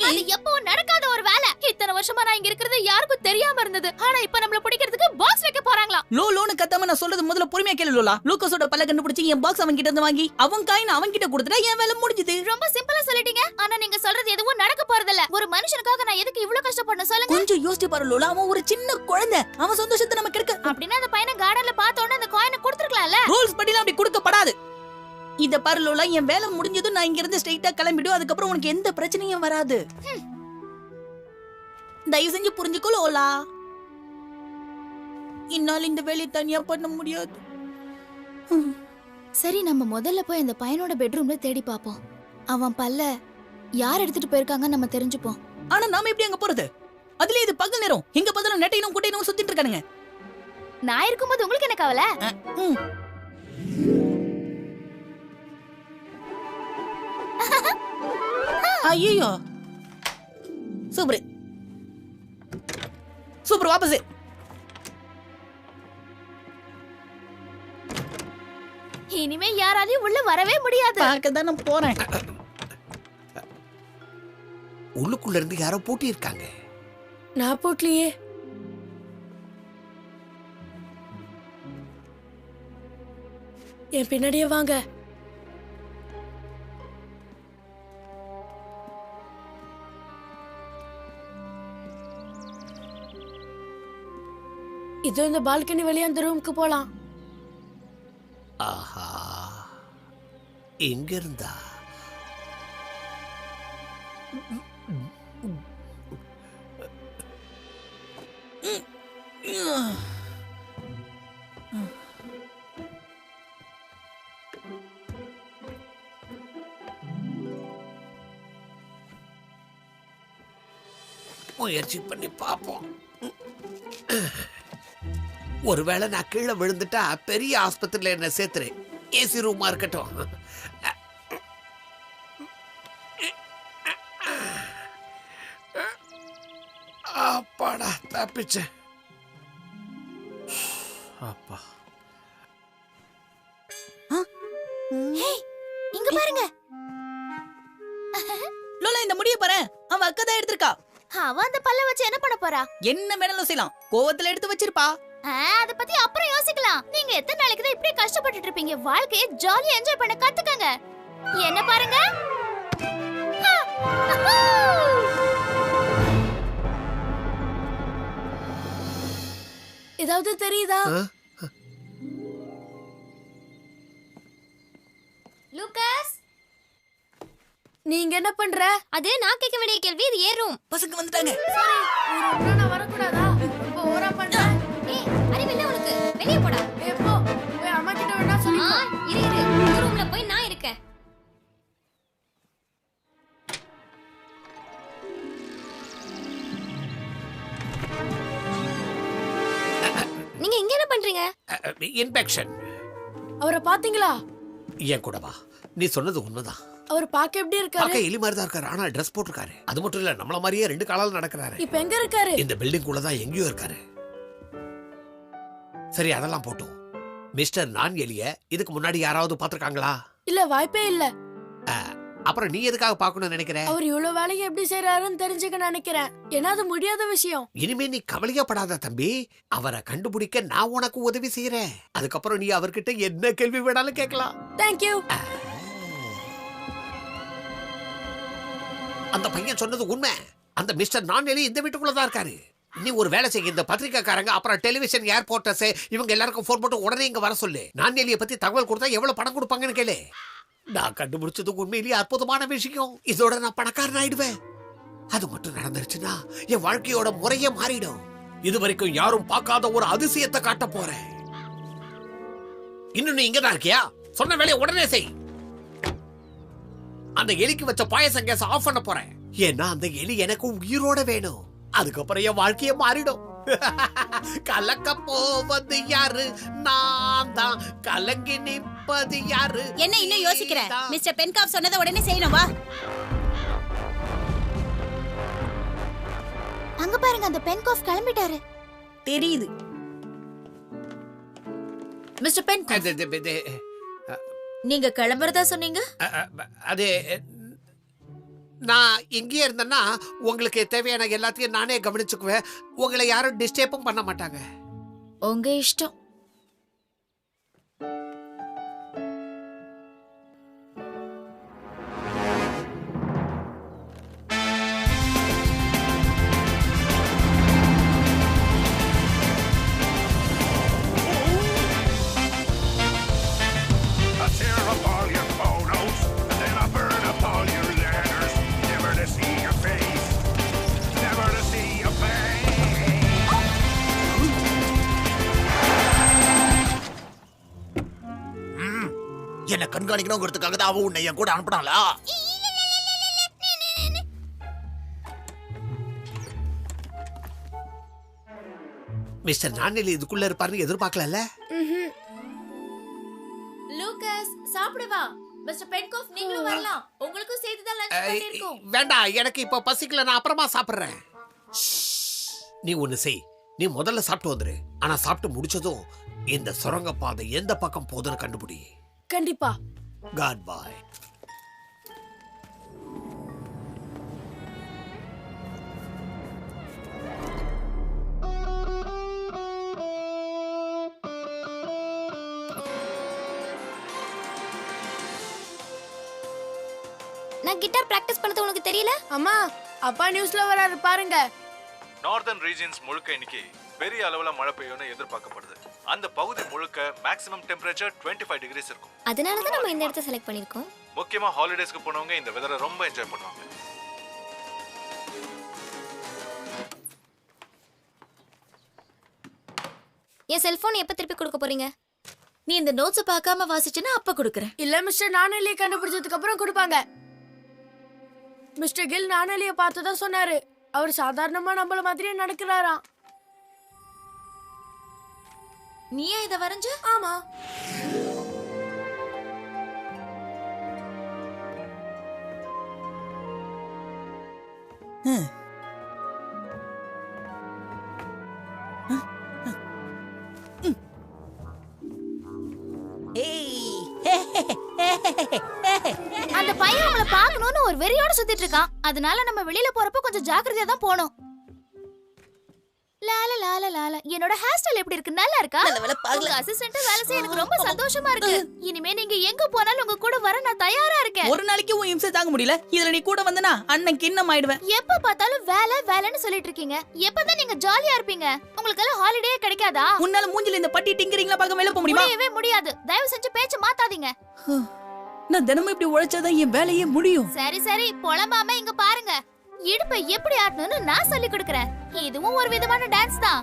அது எப்பவும் நடக்காத ஒரு வேலை. இத்தனை வருஷமா நான் இங்க இருக்கிறது யாருக்கும் தெரியாம இருந்தது. ஆனா இப்ப நம்மள பிடிக்கிறதுக்கு பாக்ஸ் வைக்க போறாங்களா? லோன்னு கத்தாம நான் சொல்றது முதல்ல பொறுமையா கேளு லோலா. லூக்கஸோட பல்ல கண்டுபிடிச்சு என் பாக்ஸ் அவன் கிட்ட இருந்து வாங்கி அவன் காயின் அவன் கிட்ட கொடுத்துட்டா என் வேலை முடிஞ்சது. ரொம்ப சிம்பிளா சொல்லிட்டீங்க. ஆனா நீங்க சொல்றது எதுவும் நடக்க போறது இல்ல. ஒரு மனுஷனுக்காக நான் எதுக்கு இவ்ளோ கஷ்டப்படணும் சொல்லுங்க? கொஞ்சம் யோசிச்சு பாரு லோலா. அவன் ஒரு சின்ன குழந்தை. அவன் சந்தோஷத்தை நமக்கு இருக்கு. அப்படின்னா அந்த பையனை கார்டன்ல பார்த்த உடனே அந்த காயினை கொடுத்துருக்கலாம்ல. ரூல்ஸ் படிலாம் அப்படி கொடுக்கப்படாது. இத பாரு லோலா, என் வேலை முடிஞ்சதும் நான் இங்க இருந்து ஸ்ட்ரைட்டா கிளம்பிடும். அதுக்கப்புறம் உனக்கு எந்த பிரச்சனையும் வராது. தயவு செஞ்சு புரிஞ்சுக்கோ லோலா. என்னால இந்த வேலையை தனியா பண்ண முடியாது. சரி, நம்ம முதல்ல போய் அந்த பையனோட பெட்ரூம்ல தேடி பாப்போம். அவன் பல்ல யார் எடுத்துட்டு போயிருக்காங்க நம்ம தெரிஞ்சுப்போம். ஆனா நாம எப்படி அங்க போறது? அதுல இது பகல் நேரம். எங்க பார்த்தாலும் நெட்டையினும் குட்டையினும் சுத்திட்டு இருக்கானுங்க. நான் இருக்கும்போது உங்களுக்கு என்ன கவலை? ஐயோ, சூப்பர் சூப்பர். வாபஸ் இனிமே யாராலையும் உள்ள வரவே முடியாது. பார்க்கதான் நான் போறேன். உள்ளுக்குள்ள இருந்து யாரோ பூட்டி இருக்காங்க. நான் போட்லையே. என் பின்னாடியே வாங்க. இதோ இந்த பால்கனி வழியா அந்த ரூமுக்கு போலாம். ஆஹா, எங்க இருந்தா? முயற்சி பண்ணி பார்ப்போம். ஒருவேளை நான் கீழே விழுந்துட்டா பெரிய ஆஸ்பத்திரியில என்ன சேர்த்துரு. ஏசி ரூமா இருக்கட்டும். அப்பாடா, தப்பிச்சேன். அப்பா, இங்க பாருங்க லோலா, இந்த முடிய பாரு. அவன் அக்கா தான் எடுத்திருக்கா. அவ அந்த பல்ல வச்சு என்ன பண்ண போறா? என்ன வேணாலும் செய்யலாம். கோவத்துல எடுத்து வச்சிருப்பா. அத பத்தி அப்புறம் யோசிக்கலாம். நீங்க எத்தனை நாளைக்கு தான் இப்படி கஷ்டப்பட்டுட்டு இருப்பீங்க? வாழ்க்கையை ஜாலியா என்ஜாய் பண்ண கத்துக்கங்க. என்ன பாருங்க. ஏதாவது தெரியுதா? லூகாஸ், நீங்க என்ன பண்ற? அது நான் கேட்க வேண்டிய கேள்வி. இது ஏன் ரூம்? பசங்க வந்துட்டாங்க. சரி, ஒரு ரூம்ல நான் வரக்கூடாதா? ரொம்ப ஓவரா பண்ற. ஏய், அறிவில்லை உனக்கு? வெளியே போடா. எப்போ போய் அம்மா கிட்ட வேணா சொல்லி. இரு இந்த ரூம்ல போய் நான் இருக்கேன். நீங்க இங்க என்ன பண்றீங்க? இன்ஃபெக்ஷன். அவரை பாத்தீங்களா? ஏன் கூட வா. நீ சொன்னது உண்மைதான். அவர் பாக்க எப்படி இருக்காரு? பாக்க எலி மாதிரி தான் இருக்காரு. ஆனா ட்ரெஸ் போட்டிருக்காரு. அது மட்டும் இல்ல, நம்மள மாதிரியே 2 காலால நடக்கிறாரு. இப்ப எங்க இருக்காரு? இந்த பில்டிங் குள்ள தான் எங்கேயோ இருக்காரு. சரி, அதெல்லாம் போட்டும். மிஸ்டர் நான் எலிய இதுக்கு முன்னாடி யாராவது பாத்துருக்காங்களா? இல்ல, வாய்ப்பே இல்ல. அப்புறம் நீ எதுக்காக பாக்கணும்னு நினைக்கிற? அவர் இவ்வளவு வேலையை எப்படி செய்யறாருன்னு தெரிஞ்சுக்க நினைக்கிறேன். ஏன்னா அது முடியாத விஷயம். இனிமே நீ கவலையப்படாத தம்பி. அவரை கண்டுபிடிக்க நான் உனக்கு உதவி செய்யறேன். அதுக்கப்புறம் நீ அவர்கிட்ட என்ன கேள்வி வேணாலும் கேட்கலாம். தேங்க்யூ. அந்த பையன் சொன்னது உண்மை. அந்த மிஸ்டர் நான் எலி இந்த வீட்டுக்குள்ளதான் இருக்காரு. நீ ஒரு வேலை செய்ய. இந்த பத்திரிக்கைக்காரங்க, அப்புறம் டெலிவிஷன் ஏர்போர்ட்டர்ஸ், இவங்க எல்லாருக்கும் போன் போட்டு உடனே இங்க வர சொல்லு. நான் எலியை பத்தி தகவல் கொடுத்தா எவ்வளவு பணம் கொடுப்பாங்கன்னு கேளு. நான் கண்டுபிடிச்சது உண்மையிலேயே அற்புதமான விஷயம். இதோட நான் பணக்காரன் ஆயிடுவேன். அது மட்டும் நடந்துருச்சுன்னா என் வாழ்க்கையோட முறையே மாறிடும். இது வரைக்கும் யாரும் பார்க்காத ஒரு அதிசயத்தை காட்ட போறேன். இன்னும் நீ இங்கதான் இருக்கியா? சொன்ன வேலையை உடனே செய். அந்த எலிக்கு வச்ச பாயசம் கேஸ் ஆஃப் பண்ண போறேன். ஏன்னா அந்த எலி எனக்கு உயிரோட வேணும். அதுக்கப்புறம் என் வாழ்க்கையே மாறிடும். கலக்க போவது யாரு? நான் தான். கலங்கி நிற்பது யாரு? என்ன இன்னும் யோசிக்கிற? மிஸ்டர் பென்காப் சொன்னதை உடனே செய்யணும். வா. அங்க பாருங்க, அந்த பென்காஃப் கிளம்பிட்டாரு. தெரியுது. மிஸ்டர் பென்காஃப், நீங்க கிளம்புறதா சொன்னீங்க. அது நான் இங்கேயே இருந்தேன்னா உங்களுக்கு தேவையான எல்லாத்தையும் நானே கவனிச்சுக்குவேன். உங்களை யாரும் டிஸ்டர்பும் பண்ண மாட்டாங்க. உங்க இஷ்டம். என்ன கண்காணிக்கணுங்கிறதுக்காக தான் அவ உன்னை என் கூட அனுப்பினாளா? மிஸ்டர் நானில் இதுக்குள்ள இருப்பாருன்னு எதிர்பார்க்கல. லூகாஸ், சாப்பிடு வா. மிஸ்டர் பென்காஃப், நீங்களும் வரலாம். உங்களுக்கும் சேர்த்து தான் லஞ்ச் பண்ணிருக்கோம். வேண்டாம், எனக்கு இப்ப பசிக்கல. நான் அப்புறமா சாப்பிடுறேன். நீ ஒண்ணு செய். நீ முதல்ல சாப்பிட்டு வந்துரு. ஆனா சாப்பிட்டு முடிச்சதும் இந்த சுரங்க பாதை எந்த பக்கம் போகுதுன்னு கண்டுபிடி. கண்டிப்பா. God bye. நான் கிட்டார் பிராக்டிஸ் பண்ணது உனக்கு தெரியல? அம்மா, அப்பா நியூஸ்ல வராரு பாருங்க. நார்தர்ன் ரீஜன்ஸ் முழுக்க இன்னைக்கு பெரிய அளவுல மழை பெய்யும்னு எதிர்பார்க்கப்படுது. அந்த பகுதி முழுக்க மேக்ஸிமம் டெம்பரேச்சர் 25 டிகிரிஸ் இருக்கும். அதனால தான் நம்ம இந்த இடத்தை செலக்ட் பண்ணிருக்கோம். முக்கியமா ஹாலிடேஸ்க்கு போனவங்க இந்த வெதரை ரொம்ப என்ஜாய் பண்ணுவாங்க. என் செல்போன் எப்ப திருப்பி கொடுக்க போறீங்க? நீ இந்த நோட்ஸ் பார்க்காம வாசிச்சேன்னா அப்ப கொடுக்கறேன். இல்ல மிஸ்டர் நானலியை கண்டுபிடிச்சதுக்கு அப்புறம் கொடுப்பாங்க. மிஸ்டர் கில் நானலியை பார்த்ததா சொன்னாரு. அவர் சாதாரணமா நம்மள மாதிரியே நடக்கிறாராம். நீயா இத வரைஞ்ச? ஆமா. அந்த பையன் நம்மள பார்க்கணும்னு ஒரு வெறியோட சுத்திட்டு இருக்கான். அதனால நம்ம வெளியில போறப்ப கொஞ்சம் ஜாக்கிரதையா தான் போணும். லால லால லால. என்னோட ஹேர் ஸ்டைல் எப்படி இருக்கு? நல்லா இருக்கா? உங்க அசிஸ்டன்ட் வேலை செய்ய எனக்கு ரொம்ப சந்தோஷமா இருக்கு. இனிமே நீங்க எங்க போனாலும் உங்க கூட வர நான் தயாரா இருக்கேன். ஒரு நாளைக்கு உன் இம்சை தாங்க முடியல. இதுல நீ கூட வந்தனா அண்ணன் கிண்ணம் ஆயிடுவேன். எப்ப பார்த்தாலும் வேலை வேலைன்னு சொல்லிட்டு இருக்கீங்க. எப்பதான் நீங்க ஜாலியா இருப்பீங்க? உங்களுக்கு எல்லாம் ஹாலிடே கிடைக்காதா? உன்னால மூஞ்சில இந்த பட்டி டிங்கரிங்ல பார்க்க மேல போக முடியுமா? முடியவே முடியாது. தயவு செஞ்சு பேச்ச மாத்தாதீங்க. நான் தினமும் இப்படி உழைச்சாதான் என் வேலையே முடியும். சரி சரி, புலம்பாம இங்க பாருங்க. இடுப்பை எப்படி ஆட்டணும்னு நான் சொல்லி கொடுக்கறேன். இதுவும் ஒரு விதமான டான்ஸ் தான்.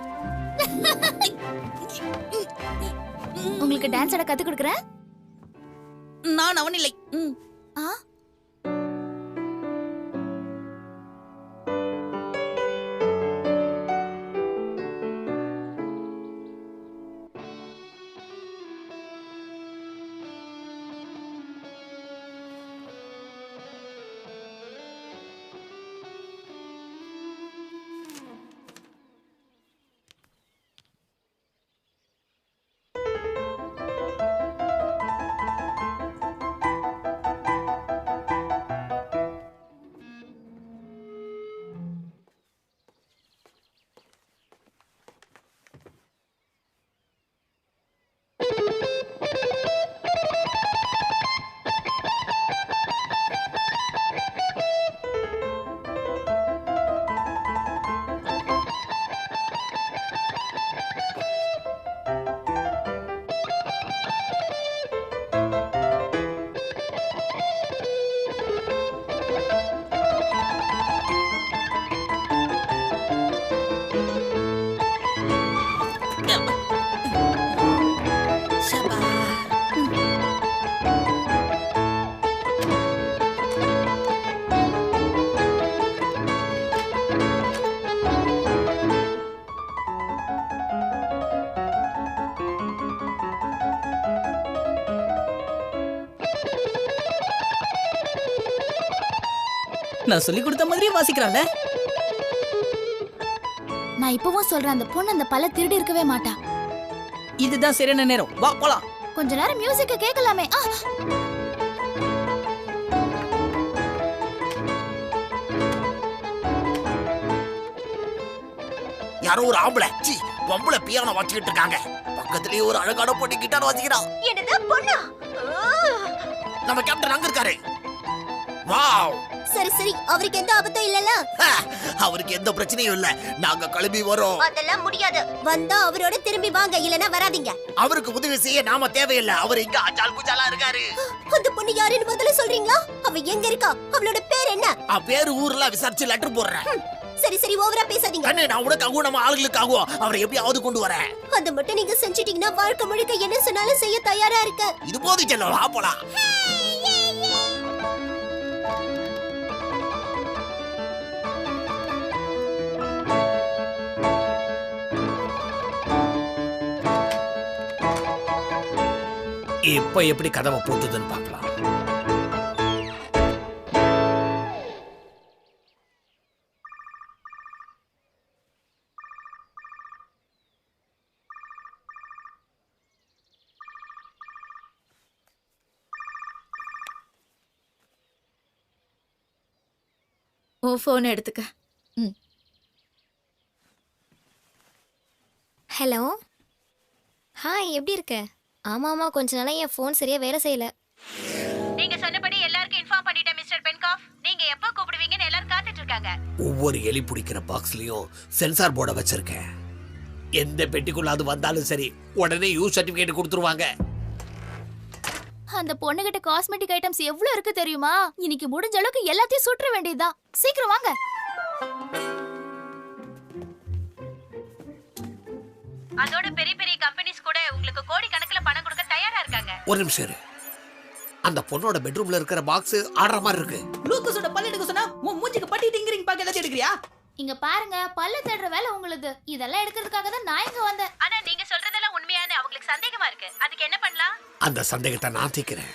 உங்களுக்கு டான்ஸ் ஆட கத்து கொடுக்கறேன். நான் அவன் இல்லை. ஆ நான் சொல்லி கொடுத்த மாதிரியே வாசிக்கிறான்ல. நான் இப்பவும் சொல்றேன், அந்த பொண்ணு அந்த பல்ல திருடி இருக்கவே மாட்டா. இதுதான் சரியான நேரம், வா போலாம். கொஞ்ச நேரம் மியூசிக்க கேட்கலாமே. யாரோ ஒரு ஆம்பளை பொம்பளை பியானோ வாசிக்கிட்டு இருக்காங்க. பக்கத்துலயே ஒரு அழகான பொண்ணு கிட்டார் வாசிக்கிறா. என்னது பொண்ணா? நம்ம கேப்டன் அங்க இருக்காரு. வாவ். சரி சரி, அவருக்கு எந்த ஆபத்தும் இல்லல? அவருக்கு எந்த பிரச்சனையும் இல்ல. நாங்க கிளம்பி வரோம். அதெல்லாம் முடியாது. வந்தா அவரோட திரும்பி வாங்க, இல்லனா வராதீங்க. அவருக்கு உதவி செய்ய நாம தேவையில்லை. அவர் இங்க அச்சால் குச்சாலா இருக்காரு. அந்த பொண்ணு யாருன்னு முதல்ல சொல்றீங்களா? அவ எங்க இருக்கா? அவளோட பேர் என்ன? பேரு ஊர்ல விசாரிச்சு லெட்டர் போடுறேன். சரி சரி, ஓவரா பேசாதீங்க. கண்ணே, நான் உனக்காகவும் நம்ம ஆளுங்களுக்காகவும் அவரை எப்படியாவது கொண்டு வரேன். அதை மட்டும் நீங்க செஞ்சிட்டீங்கன்னா வாழ்க்கை முழுக்க என்ன சொன்னாலும் செய்ய தயாரா இருக்க. இது போதும் செல்லம், வா போலாம். இப்ப எப்படி கதவை போட்டுதுன்னு பார்க்கலாம். ஓ போன் எடுத்துக்க. ஹலோ, ஹாய், எப்படி இருக்க? ஆமா கொஞ்ச நாளா என் ஃபோன் சரியா வேலை செய்யல. நீங்க சொன்னபடி எல்லாருக்கும் இன்ஃபார்ம் பண்ணிட்டேன் மிஸ்டர் பென்காஃப். நீங்க எப்ப கூப்பிடுவீங்கன்னு எல்லாரும் காத்துட்டு இருக்காங்க. ஒவ்வொரு எலி பிடிக்கிற பாக்ஸ்லயும் சென்சார் போர்டை வச்சிருக்கேன். எந்த பெட்டிக்குள்ள அது வந்தாலும் சரி, உடனே யூஸ் சர்டிபிகேட் கொடுத்துருவாங்க. அந்த பொண்ணுகிட்ட காஸ்மெட்டிக் ஐட்டம்ஸ் எவ்வளவு இருக்கு தெரியுமா? இன்னைக்கு முடிஞ்ச அளவுக்கு எல்லாத்தையும் சுற்ற வேண்டியதுதான். சீக்கிரம் வாங்க. அதோட பெரிய பெரிய கம்பெனிஸ் கூட உங்களுக்கு கோடி கணக்குல பணம் கொடுக்க தயாரா இருக்காங்க. ஒரு நிமிஷம் இரு. அந்த பொண்ணோட பெட்ரூம்ல இருக்கிற பாக்ஸ் ஆடுற மாதிரி இருக்கு. லூக்கஸோட பல்ல எடுக்க சொன்னா உன் மூஞ்சிக்கு பட்டி டிங்கரிங் பாக்க ஏதாவது எடுக்கறியா? இங்க பாருங்க, பல்ல தேடுற வேலை உங்களுக்கு. இதெல்லாம் எடுக்கிறதுக்காக தான் நான் இங்க வந்தேன். ஆனா நீங்க சொல்றதெல்லாம் உண்மையான அவங்களுக்கு சந்தேகமா இருக்கு. அதுக்கு என்ன பண்ணலாம்? அந்த சந்தேகத்தை நான் தீர்க்கிறேன்.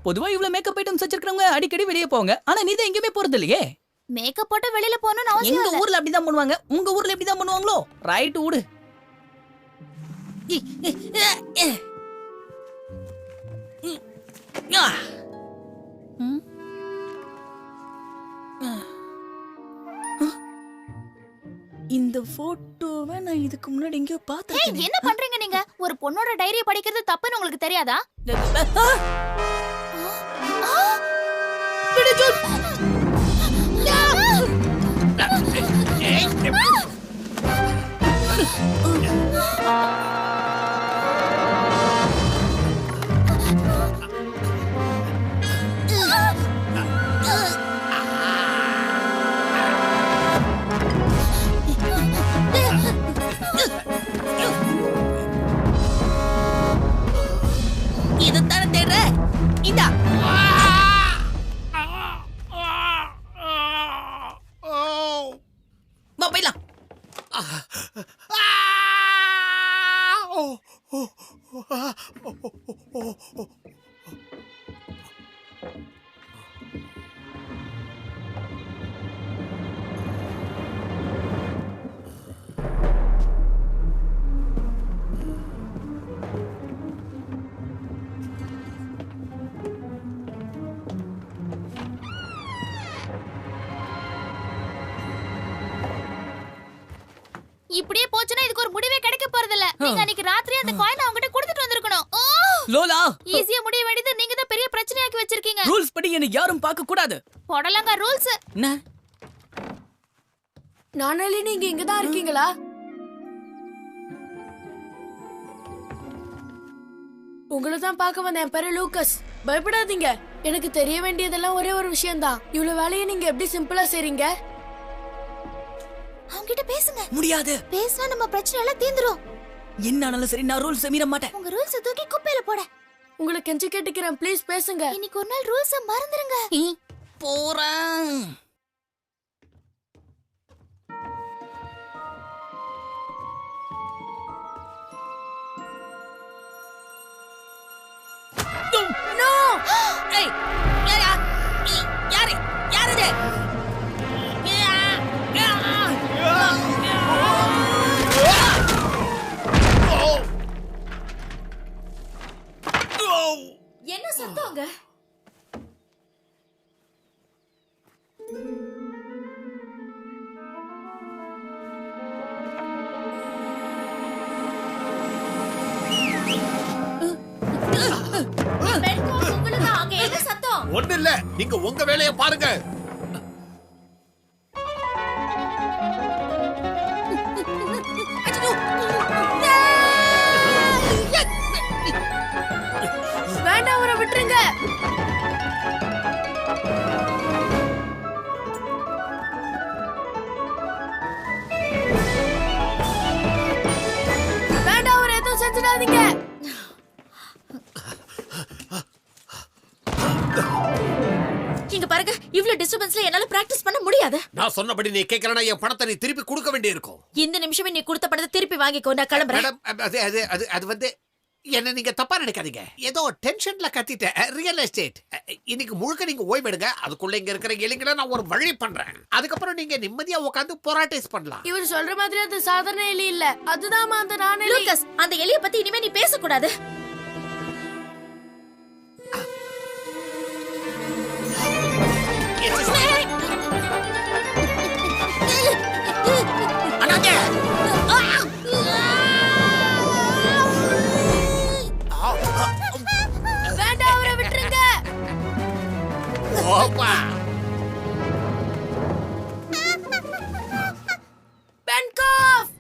பொதுவா இவ்வளவு மேக்கப் ஐட்டம்ஸ் வச்சிருக்கவங்க அடிக்கடி வெளியே போவாங்க. ஆனா நீ தான் எங்கேயுமே போறது இல்லையே. மேக்கப் போட்டு வெளியில போகணும்னு அவசியம் இல்ல. எங்க ஊர்ல அப்படிதான் பண்ணுவாங்க. உங்க ஊர்ல எப்படிதான் பண்ணுவாங்களோ? ரைட், விடு. இந்த போட்டோவை நான் இதுக்கு முன்னாடி எங்கேயோ பார்த்தேன். என்ன பண்றீங்க நீங்க? ஒரு பொண்ணோட டைரியை படிக்கிறது தப்புன்னு உங்களுக்கு தெரியாதா? இதுதானே தேடுற? இந்தா. வா போயிடலாம். இப்படியே போச்சுன்னா இதுக்கு ஒரு முடிவே கிடைக்க போறது இல்ல. நீங்க அன்னைக்கு ராத்திரி அந்த காயினை அவங்ககிட்ட கொடுத்துட்டு வந்திருக்கணும். லோலா, ஈஸியா முடிய வேண்டியது நீங்க தான் பெரிய பிரச்சனையாக்கி வச்சிருக்கீங்க. ரூல்ஸ் படி என்ன யாரும் பார்க்க கூடாது. போடலங்க ரூல்ஸ். என்ன? நானாலே நீங்க இங்க தான் இருக்கீங்களா? உங்களை தான் பார்க்க வந்தேன். என் பேரு லூக்கஸ். பயப்படாதீங்க. எனக்கு தெரிய வேண்டியதெல்லாம் ஒரே ஒரு விஷயம் தான். இவ்வளவு வேலையை நீங்க எப்படி சிம்பிளா செய்றீங்க? அவங்க கிட்ட பேசுங்க. முடியாது. பேசினா நம்ம பிரச்சனை எல்லாம் தீந்துரும். என்னாலும் சரி, நான் ரூல்ஸ் மீற மாட்டேன். உங்க ரூல்ஸ் தூக்கி குப்பையில போட. உங்களை கெஞ்சி கேட்டுக்கிறேன், ப்ளீஸ் பேசுங்க. இன்னைக்கு ஒரு நாள் ரூல்ஸ் மறந்துருங்க. போறேன். நோ! ஏய் யாரா யாரு யாரது என்ன சத்தம்ங்க உங்களுக்கு அங்க என்ன சத்தம் ஒண்ணு இல்ல, நீங்க உங்க வேலையை பாருங்க. வேண்டாம், அவரை விட்டுருங்க. வேண்டாம், அவரை எதுவும் செஞ்சிடாதீங்க. இங்க பாருங்க, இவ்ளோ டிஸ்டர்பன்ஸ்ல என்னால பிராக்டிஸ் பண்ண முடியாது. நான் சொன்னபடி நீ கேட்கலனா என் பணத்தை நீ திருப்பி கொடுக்க வேண்டியிருக்கும். இந்த நிமிஷமே நீ கொடுத்த பணத்தை திருப்பி வாங்கிக்கோ, நான் கிளம்புறேன். மேடம், அது வந்து என்ன நீங்க தப்பா நினைக்காதீங்க. ஏதோ டென்ஷன்ல கத்திட்டேன். ரியல் எஸ்டேட் இன்னைக்கு முழுக்க நீங்க ஓய்வெடுங்க. அதுக்குள்ள இங்க இருக்கிற எலிங்களை நான் ஒரு வழி பண்றேன். அதுக்கப்புறம் நீங்க நிம்மதியா உட்காந்து பொராட்டைஸ் பண்ணலாம். இவர் சொல்ற மாதிரி அது சாதாரண எலி இல்ல, அதுதான் அந்த நானே. லூகாஸ், அந்த எலிய பத்தி இனிமே நீ பேசக்கூடாது. வேண்டாம், அவரை விட்டுருங்க. ஓப்பா பென்காஃப்,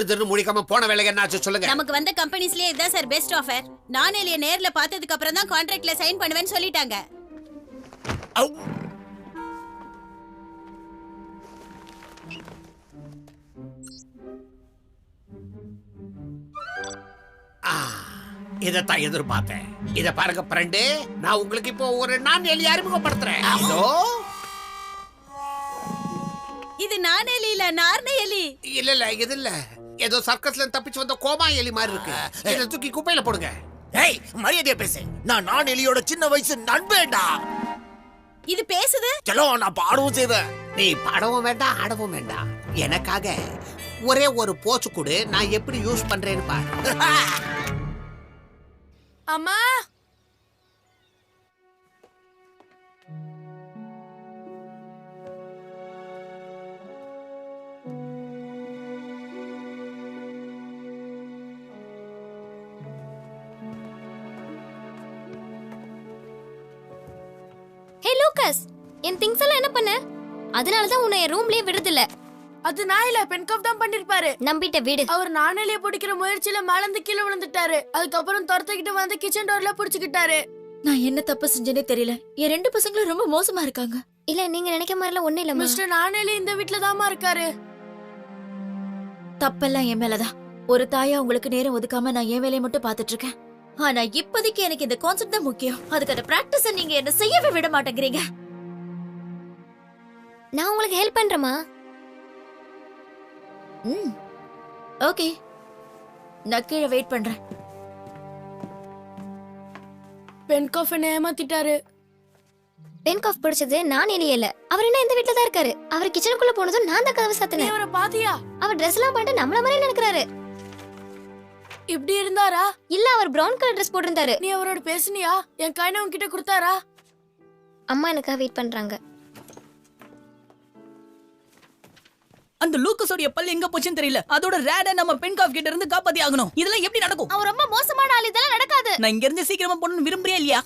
திரு முடிக்காம போன வேலைக்கு என்னாச்சு சொல்லுங்க. நமக்கு வந்த கம்பெனிஸ்லயே இதான் சார் பெஸ்ட் ஆஃபர். நானேலிய நேர்ல பார்த்ததுக்கு அப்புறம் தான் கான்ட்ராக்ட்ல சைன் பண்ணுவேன்னு சொல்லிட்டாங்க. இதத்தான் எதிர்பார்த்தேன். இத பாருங்க ஃப்ரெண்டு, நான் உங்களுக்கு இப்போ ஒரு நான் எலி அறிமுகப்படுத்துறேன். இதோ இது நானேலி இல்ல, நார்ன எலி. இல்ல இது இல்ல, ஏதோ சர்க்கஸ்ல தப்பிச்சு வந்த கோமா எலி மாதிரி இருக்கு. இத தூக்கி குப்பையில போடுங்க. ஏய், மரியாதையா பேசு. நான் எலியோட சின்ன வயசு நண்பேண்டா. இது பேசுது. சலோ, நான் பாடவும் செய்வேன். நீ பாடவும் வேண்டாம், ஆடவும் வேண்டாம். எனக்காக ஒரே ஒரு போச்சு கொடு, நான் எப்படி யூஸ் பண்றேன்னு பாரு. அம்மா, ஹே லூகாஸ், என் திங்ஸ் எல்லாம் என்ன பண்ண? அதனால தான் உன்னை என் ரூம்லயே விடுறதில்ல. அது நான் இல்ல, பென்காஃப் தான் பண்ணிருப்பாரு. நம்பிட்ட வீடு. அவர் நானேலிய பிடிக்கிற முயற்சியில மலந்து கீழே விழுந்துட்டாரு. அதுக்கப்புறம் துரத்துக்கிட்டு வந்து கிச்சன் டோர்ல புடிச்சுக்கிட்டாரு. நான் என்ன தப்பு செஞ்சேனே தெரியல. என் ரெண்டு பசங்களும் ரொம்ப மோசமா இருக்காங்க. இல்ல, நீங்க நினைக்க மாதிரிலாம் ஒண்ணு இல்ல. மிஸ்டர் நானேலி இந்த வீட்ல தாமா இருக்காரு. தப்பெல்லாம் என் மேலதான். ஒரு தாயா உங்களுக்கு நேரம் ஒதுக்காம நான் என் வேலையை மட்டும் பாத்துட்டு இருக்கேன். ஆனா இப்போதைக்கு எனக்கு இந்த கான்செப்ட் தான் முக்கியம். அதுக்கான பிராக்டிஸ் நீங்க என்ன செய்யவே விட மாட்டேங்கிறீங்க. நான் உங்களுக்கு ஹெல்ப் பண்றேமா? ஓகே, நான் கீழே வெயிட் பண்றேன். பென்காஃப் என்ன ஏமாத்திட்டாரு. பென்காஃப் பிடிச்சது நான் இல்ல, அவர் என்ன இந்த வீட்ல தான் இருக்காரு. அவர் கிச்சனுக்குள்ள போனதும் நான் தான் கதவை சாத்தினேன். அவரை பாத்தியா? அவர் Dress எல்லாம் பண்ணிட்டு நம்மள மாதிரி நினைக்கிறாரு. இப்படி இருந்தாரா? இல்ல, அவர் பிரவுன் கலர் Dress போட்டிருந்தாரு. நீ அவரோட பேசுனியா? என் காயினை உன்கிட்ட கொடுத்தாரா? அம்மா எனக்காக வெயிட் பண்றாங்க. அந்த லூக்கஸோட பல்லு எங்க போச்சுன்னு தெரியல. அதோட ரேட நம்ம பென்காஃப் கிட்ட இருந்து காப்பாத்தி ஆகணும். இதெல்லாம் எப்படி நடக்கும்? அவன் ரொம்ப மோசமான ஆள், இதெல்லாம் நடக்காது. நான் இங்க இருந்து சீக்கிரமா போகணும்னு விரும்புறியா இல்லையா?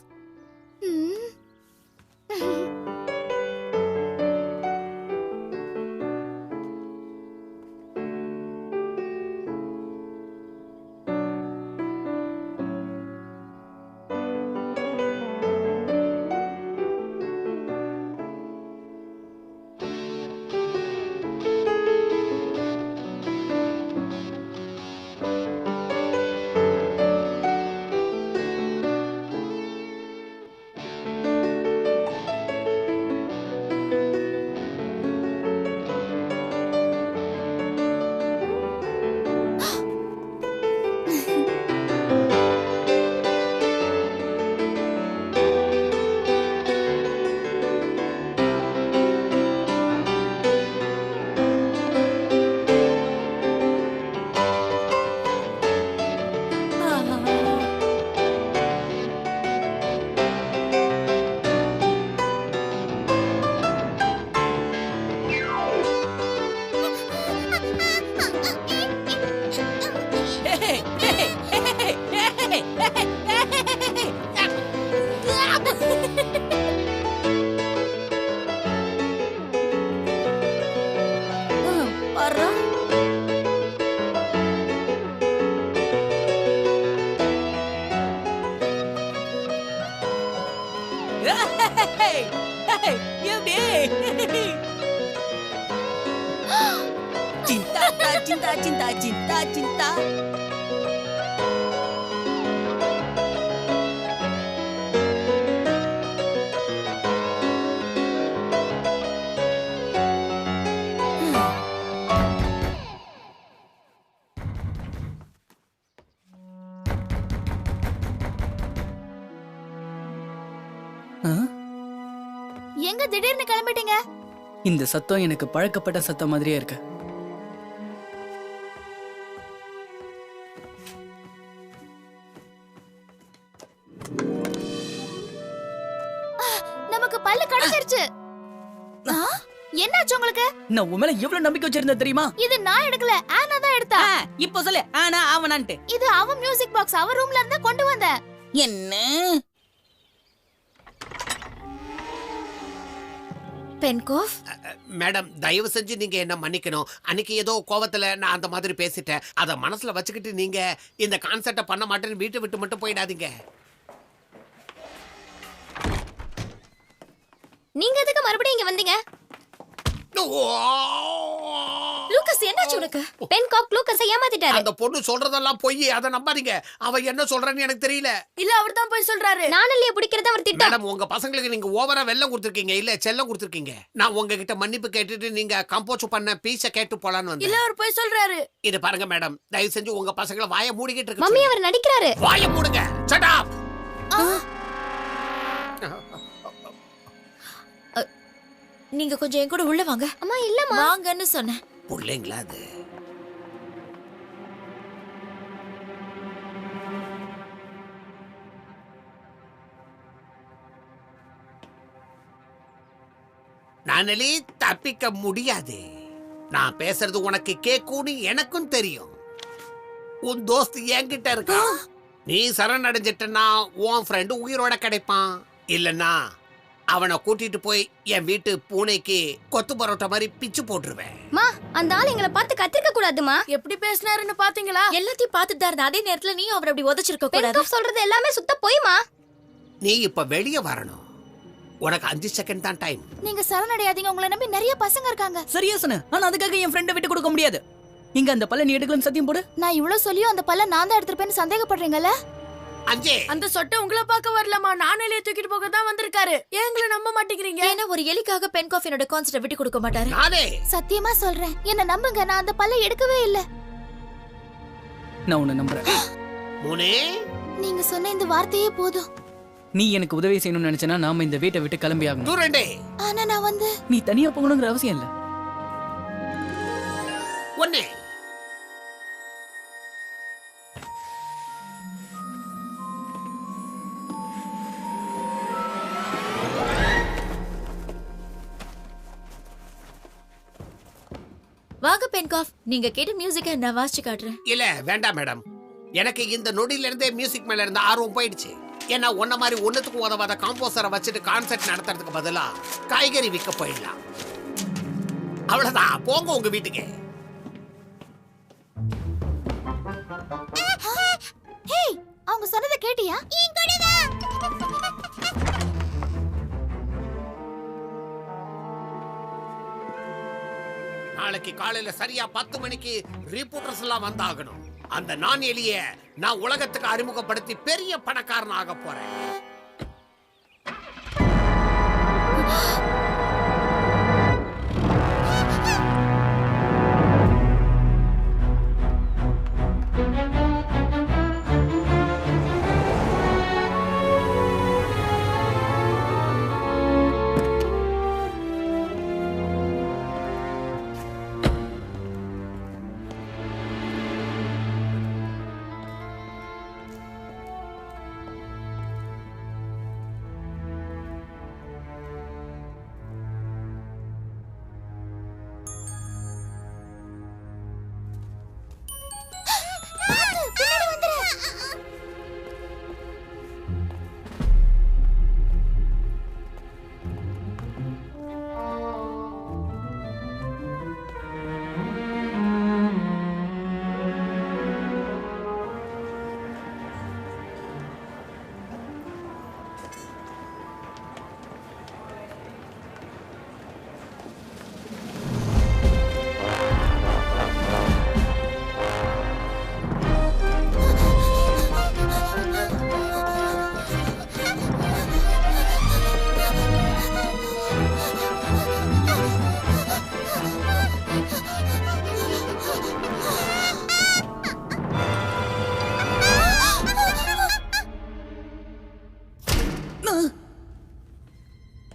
பாரு. Cinta, cinta, cinta, cinta, cinta. எங்க திடீர்னு கிளம்பிட்டீங்க? இந்த சத்தம் எனக்கு பழக்கப்பட்ட சத்தம் மாதிரியே இருக்கு. நமக்கு பல்லு கிடைச்சிருச்சு. என்னாச்சு உங்களுக்கு? நான் உன் மேல எவ்வளவு நம்பிக்கை வச்சிருந்தேன் தெரியுமா? இது நான் எடுக்கல, ஆனா தான் எடுத்தா. இப்போ சொல்லு, ஆனா அவனான்ட்டு. இது அவ மியூசிக் பாக்ஸ், அவ ரூம்ல இருந்து கொண்டு வந்தேன். என்ன? பென்காஃப், மேடம் தயவு செஞ்சு நீங்க என்ன மன்னிக்கணும். அன்னைக்கு ஏதோ கோவத்துல நான் அந்த மாதிரி பேசிட்டேன். அத மனசுல வச்சுக்கிட்டு நீங்க இந்த கான்செப்ட பண்ண மாட்டேன்னு வீட்டை விட்டு மட்டும் போயிடாதீங்க. நீங்க எதுக்கு மறுபடியும் இங்க வந்தீங்க? லூகாஸ் என்னாச்சு உனக்கு? பென்காக் லூகாஸை ஏமாத்திட்டாரு. அந்த பொண்ணு சொல்றதெல்லாம் பொய், அத நம்பாதீங்க. அவ என்ன சொல்றன்னு எனக்கு தெரியல. இல்ல அவர் தான் போய் சொல்றாரு. நானல்லையே பிடிக்கிறது அவர் திட்டம். மேடம் உங்க பசங்களுக்கு நீங்க ஓவரா வெல்லம் கொடுத்திருக்கீங்க, இல்ல செல்லம் கொடுத்திருக்கீங்க. நான் உங்ககிட்ட மன்னிப்பு கேட்டுட்டு நீங்க கம்போஸ் பண்ண பீஸ கேட்டு போலான்னு வந்தேன். இல்ல அவர் போய் சொல்றாரு. இது பாருங்க மேடம், தயவு செஞ்சு உங்க பசங்களை வாயை மூடிக்கிட்டு இருக்கு. மம்மி அவர் நடிக்கிறாரு. வாயை மூடுங்க. Shut up. நீங்க கொஞ்சம் என் கூட உள்ள வாங்க. அம்மா இல்லம்மா. வாங்கன்னு சொன்னேன். புள்ளைங்களா அது? நானே தப்பிக்க முடியாது. நான் பேசுறது உனக்கு கேக்கும்னு எனக்கும் தெரியும். உன் தோஸ்து என்கிட்ட இருக்கா. நீ சரணடைஞ்சிட்டனா உன் ஃப்ரெண்டு உயிரோட கிடைப்பான். இல்லன்னா அவனை கூட்டிட்டு போய் என் வீட்டு பூனைக்கு கொத்து பரோட்டா மாதிரி பிச்சு போட்டுருவேன். மா, அந்த ஆள் எங்களை பார்த்து கத்திருக்க கூடாதுமா. எப்படி பேசினாருன்னு பாத்தீங்களா? எல்லாத்தையும் பார்த்துட்டு தான் இருந்த. அதே நேரத்துல நீ அவர் அப்படி உதைச்சிருக்க கூடாது. பென்காஃப் சொல்றது எல்லாமே சுத்த போய்மா. நீ இப்ப வெளியே வரணும். உனக்கு 5 செகண்ட் தான் டைம். நீங்க சரணடையாதீங்க, உங்களை நம்பி நிறைய பசங்க இருக்காங்க. சரியா சொன்ன. ஆனா அதுக்காக என் ஃப்ரெண்டை விட்டு கொடுக்க முடியாது. இங்க அந்த பல்ல நீ எடுக்கலன்னு சத்தியம் போடு. நான் இவ்வளவு சொல்லியும் அந்த பல்ல நான் தான் எடுத்துப்பேன்னு சந்தேகப்படுறீங்கல்ல? அஞ்சே, அந்த சொட்டை உங்களை பார்க்க வரலமா, நானே தூக்கிட்டு போக தான் வந்திருக்காரு. ஏன் எங்களை நம்ப மாட்டேங்கிறீங்க? ஏன்னா ஒரு எலிக்காக பென்காஃப் என்னோட கான்செப்ட விட்டு கொடுக்க மாட்டாரு. நானே சத்தியமா சொல்றேன், என்ன நம்புங்க, நான் அந்த பல்ல எடுக்கவே இல்ல. நான் உன்னை நம்புறேன். மூனே, நீங்க சொன்ன இந்த வார்த்தையே போதும். நீ எனக்கு உதவி செய்யணும்னு நினைச்சனா நாம இந்த வீட்டை விட்டு கிளம்பி ஆகணும். தூரண்டே. ஆனா நான் வந்து நீ தனியா போகணுங்கிற அவசியம் இல்ல. ஒண்ணே. வாங்க பென்காஃப், நீங்க கேட்ட மியூசிக்கை நான் வாசிச்சு காட்டுறேன். இல்ல வேண்டாம் மேடம், எனக்கு இந்த நொடியில இருந்தே மியூசிக் மேல இருந்த ஆர்வம் போயிடுச்சு. ஏன்னா ஒன்ன மாதிரி ஒண்ணுத்துக்கு உதவாத காம்போசரை வச்சுட்டு கான்சர்ட் நடத்துறதுக்கு பதிலா காய்கறி விற்க போயிடலாம். அவ்வளவுதான், போங்க உங்க வீட்டுக்கு. ஹேய், அவங்க சொன்னதை கேட்டியா? நாளைக்கு காலையில சரியா 10 மணிக்கு ரிப்போர்ட்டர்ஸ் எல்லாம் வந்தாகணும். அந்த நான் எலிய நான் உலகத்துக்கு அறிமுகப்படுத்தி பெரிய பணக்காரன் ஆக போறேன்.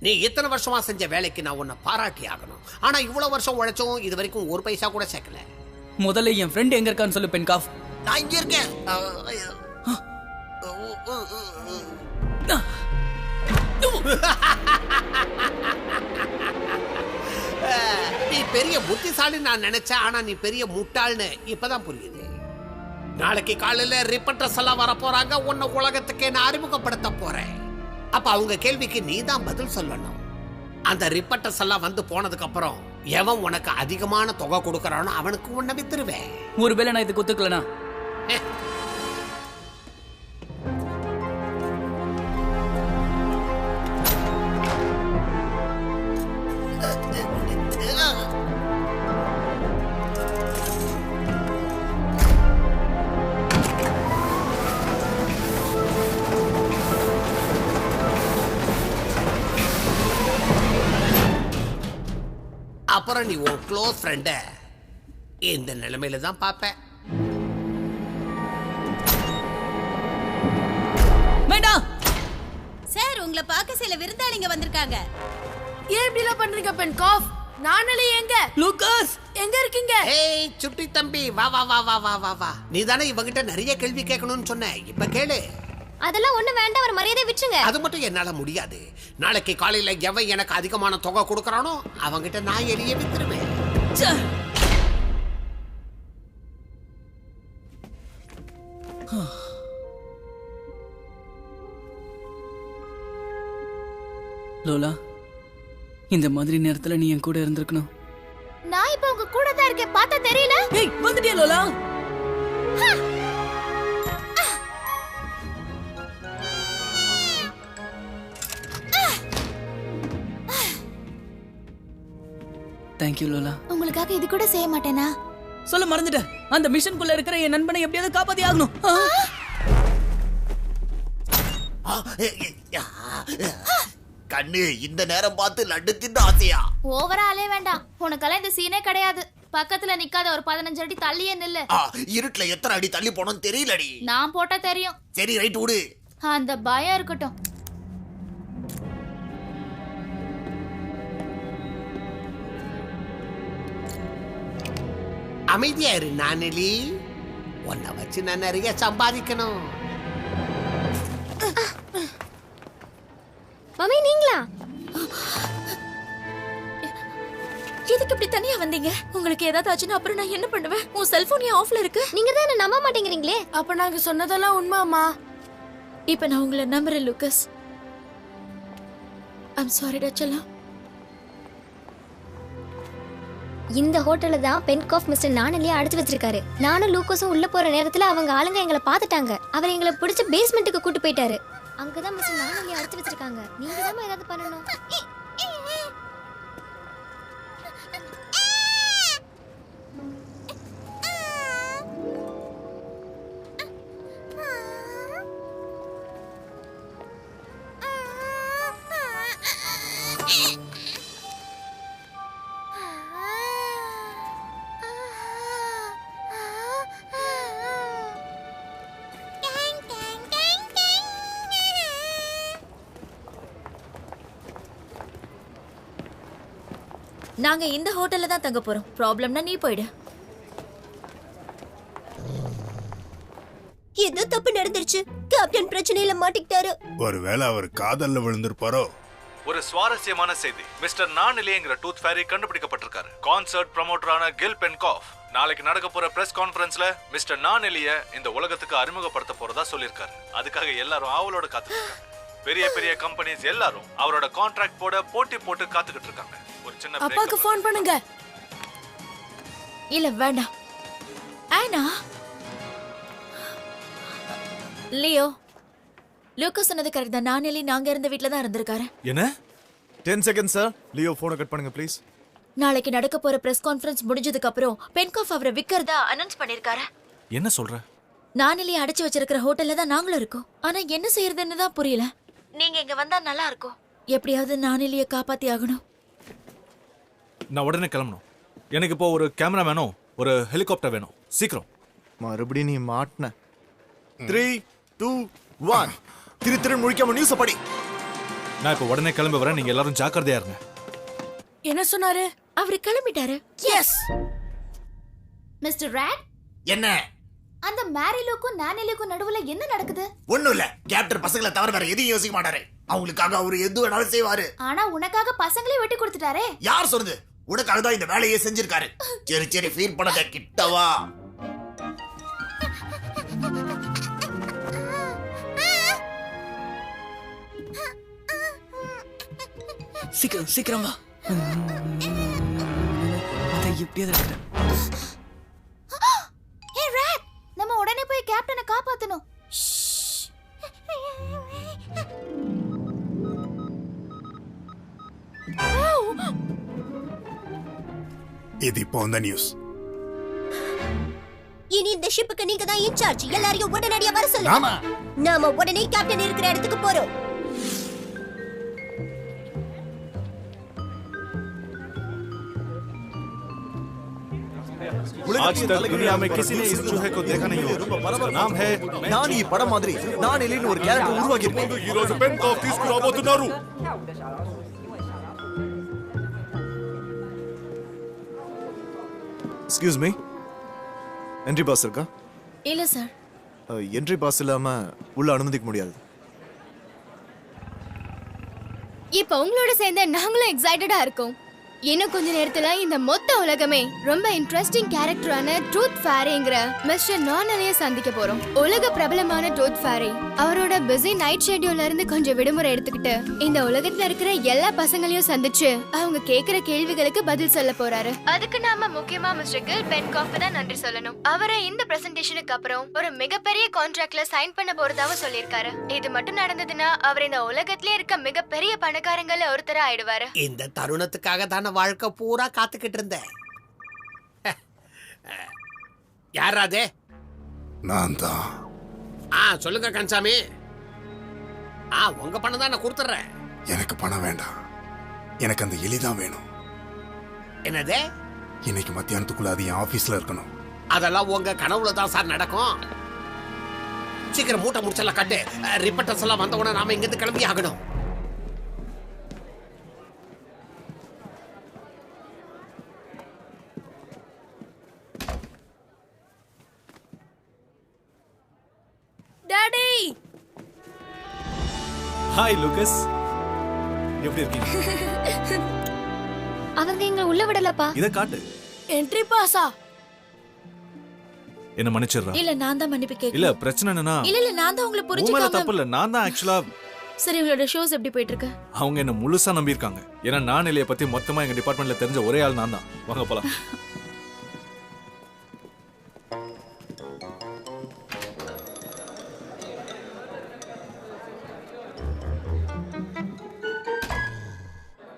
நீ இத்தனை வருஷமா செஞ்ச வேலைக்கு நான் உன்னை பாராட்டி ஆகணும். ஆனா இவ்வளவு வருஷம் உழைச்சும் இது வரைக்கும் ஒரு பைசா கூட சேர்க்கல. முதல்ல என் ஃப்ரெண்ட் எங்க இருக்கான்னு சொல்லு பென்காஃப். நான் இங்க இருக்கேன். நீ பெரிய புத்திசாலி நான் நினைச்சேன், ஆனா நீ பெரிய முட்டாள்னு இப்பதான் புரியுது. நாளைக்கு காலையில ரிப்போர்ட்டர்ஸ் எல்லாம் வர போறாங்க, உன்னை உலகத்துக்கே நான் அறிமுகப்படுத்த போறேன். அப்ப அவங்க கேள்விக்கு நீ தான் பதில் சொல்லணும். அந்த ரிப்போர்ட்டர்ஸ் எல்லாம் வந்து போனதுக்கு அப்புறம் எவன் உனக்கு அதிகமான தொகை கொடுக்கறானோ அவனுக்கு உன்னை வித்துருவேன். ஒருவேளை நான் இதுக்கு ஒத்துக்கலனா அப்புறம் நீ உன் க்ளோஸ் ஃப்ரெண்ட இந்த நிலைமையில தான் பாப்ப. வேண்டாம் சார், உங்களை பார்க்க சில விருந்தாளிங்க வந்திருக்காங்க. ஏன் இப்படி எல்லாம் பண்றீங்க பென்காஃப்? நானே எங்க? லூகாஸ் எங்க இருக்கீங்க? ஏய் சுட்டி தம்பி, வா வா வா வா வா வா வா. நீ தானே இவங்கிட்ட நிறைய கேள்வி கேட்கணும்னு சொன்ன, இப்ப கேளு. அதெல்லாம் ஒண்ணு வேண்டாம், ஒரு மரியாதை விட்டுருங்க. அது மட்டும் என்னால முடியாது. நாளைக்கு காலையில எவன் எனக்கு அதிகமான தொகை கொடுக்கறானோ அவங்கிட்ட நான் எலிய வித்துருவேன். லோலா, இந்த மாதிரி நேரத்துல நீ என் கூட இருந்திருக்கணும். நான் இப்ப உங்க கூட தான் இருக்கேன், பார்த்தா தெரியல? ஏய் வந்துட்டியா லோலா? Thank you லோலா. உங்களுக்காக இது கூட செய்ய மாட்டேனா? சொல்ல மறந்துட்டேன். அந்த மிஷனுக்குள்ள இருக்கிற என் நண்பனை எப்படியாவது காப்பாத்தி ஆகணும். கண்ணு இந்த நேரம் பார்த்து லட்டு தின்னு ஆசையா? ஓவரா வேண்டாம், உனக்கெல்லாம் இந்த சீனே கிடையாது. பக்கத்துல நிக்காத, ஒரு 15 அடி தள்ளியே நில்லு. இருட்டுல எத்தனை அடி தள்ளி போனோம்னு தெரியலடி. நான் போட்டா தெரியும். சரி ரைட் விடு. அந்த பயம் இருக்கட்டும். அமைதியா இரு நானெலி, உன்னை வச்சு நான் நிறைய சம்பாதிக்கணும். மம்மி நீங்களா? எதுக்கு இப்படி தனியா வந்தீங்க? உங்களுக்கு ஏதாவது ஆச்சுன்னா அப்புறம் நான் என்ன பண்ணுவேன்? உன் செல்போன் ஏன் ஆஃப்ல இருக்கு? நீங்க தான் என்ன நம்ப மாட்டேங்கிறீங்களே. அப்ப நாங்க சொன்னதெல்லாம் உண்மைமா? இப்ப நான் உங்களை நம்புறேன் லூகஸ். I'm sorry டச்சலா. இந்த ஹோட்டல்ல தான் பென்காஃப் மிஸ்டர் நானலியே அடைச்சு வச்சிருக்காரு. நானும் லூக்கஸும் உள்ள போற நேரத்துல அவங்க ஆளுங்க எங்களை பார்த்துட்டாங்க. அவர் எங்களை பிடிச்ச பேஸ்மெண்ட்டுக்கு கூட்டு போயிட்டாரு. அங்கதான் மிஸ்டர் நானலியே அடைச்சு வச்சிருக்காங்க. நீங்க தான் ஏதாவது பண்ணணும். நாங்க இந்த ஹோட்டல்ல தான் தங்க போறோம். ப்ராப்ளம்னா நீ போயிடு. ஏதோ தப்பு நடந்துருச்சு. கேப்டன் பிரச்சனையில மாட்டிக்கிட்டாரு. ஒருவேளை அவர் காதல்ல விழுந்திருப்பாரோ? ஒரு சுவாரஸ்யமான செய்தி. மிஸ்டர் நானிலிங்கிற டூத் ஃபேரி கண்டுபிடிக்கப்பட்டிருக்காரு. கான்சர்ட் ப்ரமோட்டரான கில் பென்காஃப் நாளைக்கு நடக்க போற பிரஸ் கான்ஃபரன்ஸ்ல மிஸ்டர் நானிலிய இந்த உலகத்துக்கு அறிமுகப்படுத்த போறதா சொல்லியிருக்காரு. அதுக்காக எல்லாரும் ஆவலோட காத்துட்டு இருக்காங்க. பெரிய பெரிய கம்பெனிஸ் எல்லாரும் அவரோட கான்ட்ராக்ட் போட போட்டி போட்டு காத்துக்கிட்டு இருக்காங்க. ஒரு சின்ன அப்பாக்கு ஃபோன் பண்ணுங்க. இல்ல வேண்டாம். ஆனா லியோ, லூகாஸ் சொன்னது கரெக்ட் தான். நானெலி நாங்க இருந்த வீட்ல தான் இருந்திருக்காரு. என்ன? 10 செகண்ட்ஸ் சார். லியோ போனை கட் பண்ணுங்க ப்ளீஸ். நாளைக்கு நடக்க போற பிரஸ் கான்ஃபரன்ஸ் முடிஞ்சதுக்கு அப்புறம் பென்காஃப் அவரை விக்கிறதா அனௌன்ஸ் பண்ணிருக்காரு. என்ன சொல்ற? நானெலி அடைச்சு வச்சிருக்கிற ஹோட்டல்ல தான் நாங்களும் இருக்கோம். ஆனா என்ன செய்யறதுன்னு தான் புரியல. நீங்க இங்க வந்தா நல்லா இருக்கும். எப்படியாவது நானெலிய காப்பாத்தி ஆகணும். நான் உடனே கிளம்பணும். எனக்கு இப்போ ஒரு கேமரா வேணும், ஒரு ஹெலிகாப்டர் வேணும், சீக்கிரம். மறுபடியும் நீ மாட்டின. 3, 2, 1. திரு முழிக்காம நியூஸ் படி. நான் இப்ப உடனே கிளம்பி வரேன், நீங்க எல்லாரும் ஜாக்கிரதையா இருங்க. என்ன சொன்னாரு? அவரு கிளம்பிட்டாரு. எஸ். மிஸ்டர் ராட், என்ன? அந்த மேரிலுக்கும் நானிலுக்கும் நடுவுல என்ன நடக்குது? ஒண்ணும் இல்ல. கேப்டன் பசங்களை தவிர வேற எதையும் யோசிக்க மாட்டாரு. அவங்களுக்காக அவரு எது வேணாலும் செய்வாரு. ஆனா உனக்காக பசங்களே வெட்டி கொடுத்துட்டாரே. யார் சொல்றது? உனக்காக தான் இந்த வேலையை செஞ்சிருக்காரு. சரி சரி, ஃபீல் பண்ணாத, கிட்டவா. சீக்கிரம் சீக்கிரம் வா. அதை எப்படியாவது எடுக்கிறேன். ஹே ராட், நம்ம உடனே போய் கேப்டனை காப்பாத்தணும். இது இப்போ வந்த நியூஸ். இனி இந்த ஷிப்புக்கு நீங்க தான் இன்சார்ஜ். எல்லாரையும் உடனடியா வர சொல்லுங்க. நாம உடனே கேப்டன் இருக்கிற இடத்துக்கு போறோம். आज तक दुनिया में किसी ने इस चूहे को देखा नहीं होगा। नाम है நான் ఈ படம் மாதிரி நான் எலின்னு ஒரு கேரக்டர் உருவாக்கி இருக்கேன். ఈ రోజు పెన్కాఫ్ తీసుకురాబోతున్నారు. எக்ஸ்கியூஸ் மீ, என்ட்ரி பாஸ் இருக்கா? இல்ல சார். என்ட்ரி பாஸ் இல்லாம உள்ள அனுமதிக்க முடியாது. இப்ப உங்களோட சேர்ந்து நாங்களும் எக்ஸைட்டடா இருக்கோம். இன்னும் கொஞ்ச நேரத்துல இந்த மொத்த உலகமே ரொம்ப இன்ட்ரெஸ்டிங் கேரக்டரான டூத் ஃபேரிங்கிற மிஸ்டர் நானலிய சந்திக்க போறோம். உலக பிரபலமான டூத் ஃபேரி அவரோட பிஸி நைட் ஷெட்யூல்ல இருந்து கொஞ்சம் விடுமுறை எடுத்துக்கிட்டு இந்த உலகத்துல இருக்கிற எல்லா பசங்களையும் சந்திச்சு அவங்க கேக்குற கேள்விகளுக்கு பதில் சொல்ல போறாரு. அதுக்கு நாம முக்கியமா மிஸ்டர் கில் பென்காஃப் தான் நன்றி சொல்லணும். அவரை இந்த பிரசன்டேஷனுக்கு அப்புறம் ஒரு மிகப்பெரிய கான்ட்ராக்ட்ல சைன் பண்ண போறதாவும் சொல்லியிருக்காரு. இது மட்டும் நடந்ததுன்னா அவர் இந்த உலகத்திலே இருக்க மிகப்பெரிய பணக்காரங்கள்ல ஒருத்தரா ஆயிடுவாரு. இந்த தருணத்துக்காக தான் வாழ்க்கை பூரா காத்துக்கிட்டு இருந்தேன். யாராதே? நான் தான். சொல்லுங்க கன்சாமி. உங்க பணம் தான் நான் கொடுத்துறேன். எனக்கு பணம் வேண்டாம், எனக்கு அந்த எலி தான் வேணும். என்னது? இன்னைக்கு மத்தியானத்துக்குள்ள அது என் ஆபீஸ்ல இருக்கணும். அதெல்லாம் உங்க கனவுல தான் சார் நடக்கும். சீக்கிரம் மூட்டை முடிச்செல்லாம் கட்டு. ரிப்போர்ட்டர்ஸ் எல்லாம் வந்த உடனே நாம இங்கிருந்து கிளம்பி ஆகணும். டாடி. ஹாய் லூகஸ், எப்படி இருக்கீங்க? அவங்க எங்க உள்ள விடலப்பா. இத காட்டு. என்ட்ரி பாஸா? என்ன மன்னிச்சிடுறா. இல்ல நான் தான் மன்னிப்பு கேக்குறேன். இல்ல பிரச்சனை என்னன்னா, இல்ல நான் தான் உங்களை உண்மையில புரிஞ்சுக்காம. தப்பு இல்ல, நான் தான் ஆக்சுவலா. சரி, உங்களோட ஷோஸ் எப்படி போயிட்டு இருக்கு? அவங்க என்ன முழுசா நம்பியிருக்காங்க. ஏன்னா நான் எலியை பத்தி மொத்தமா எங்க டிபார்ட்மெண்ட்ல தெரிஞ்ச ஒரே ஆள் நான் தான். வாங்க போலாம்.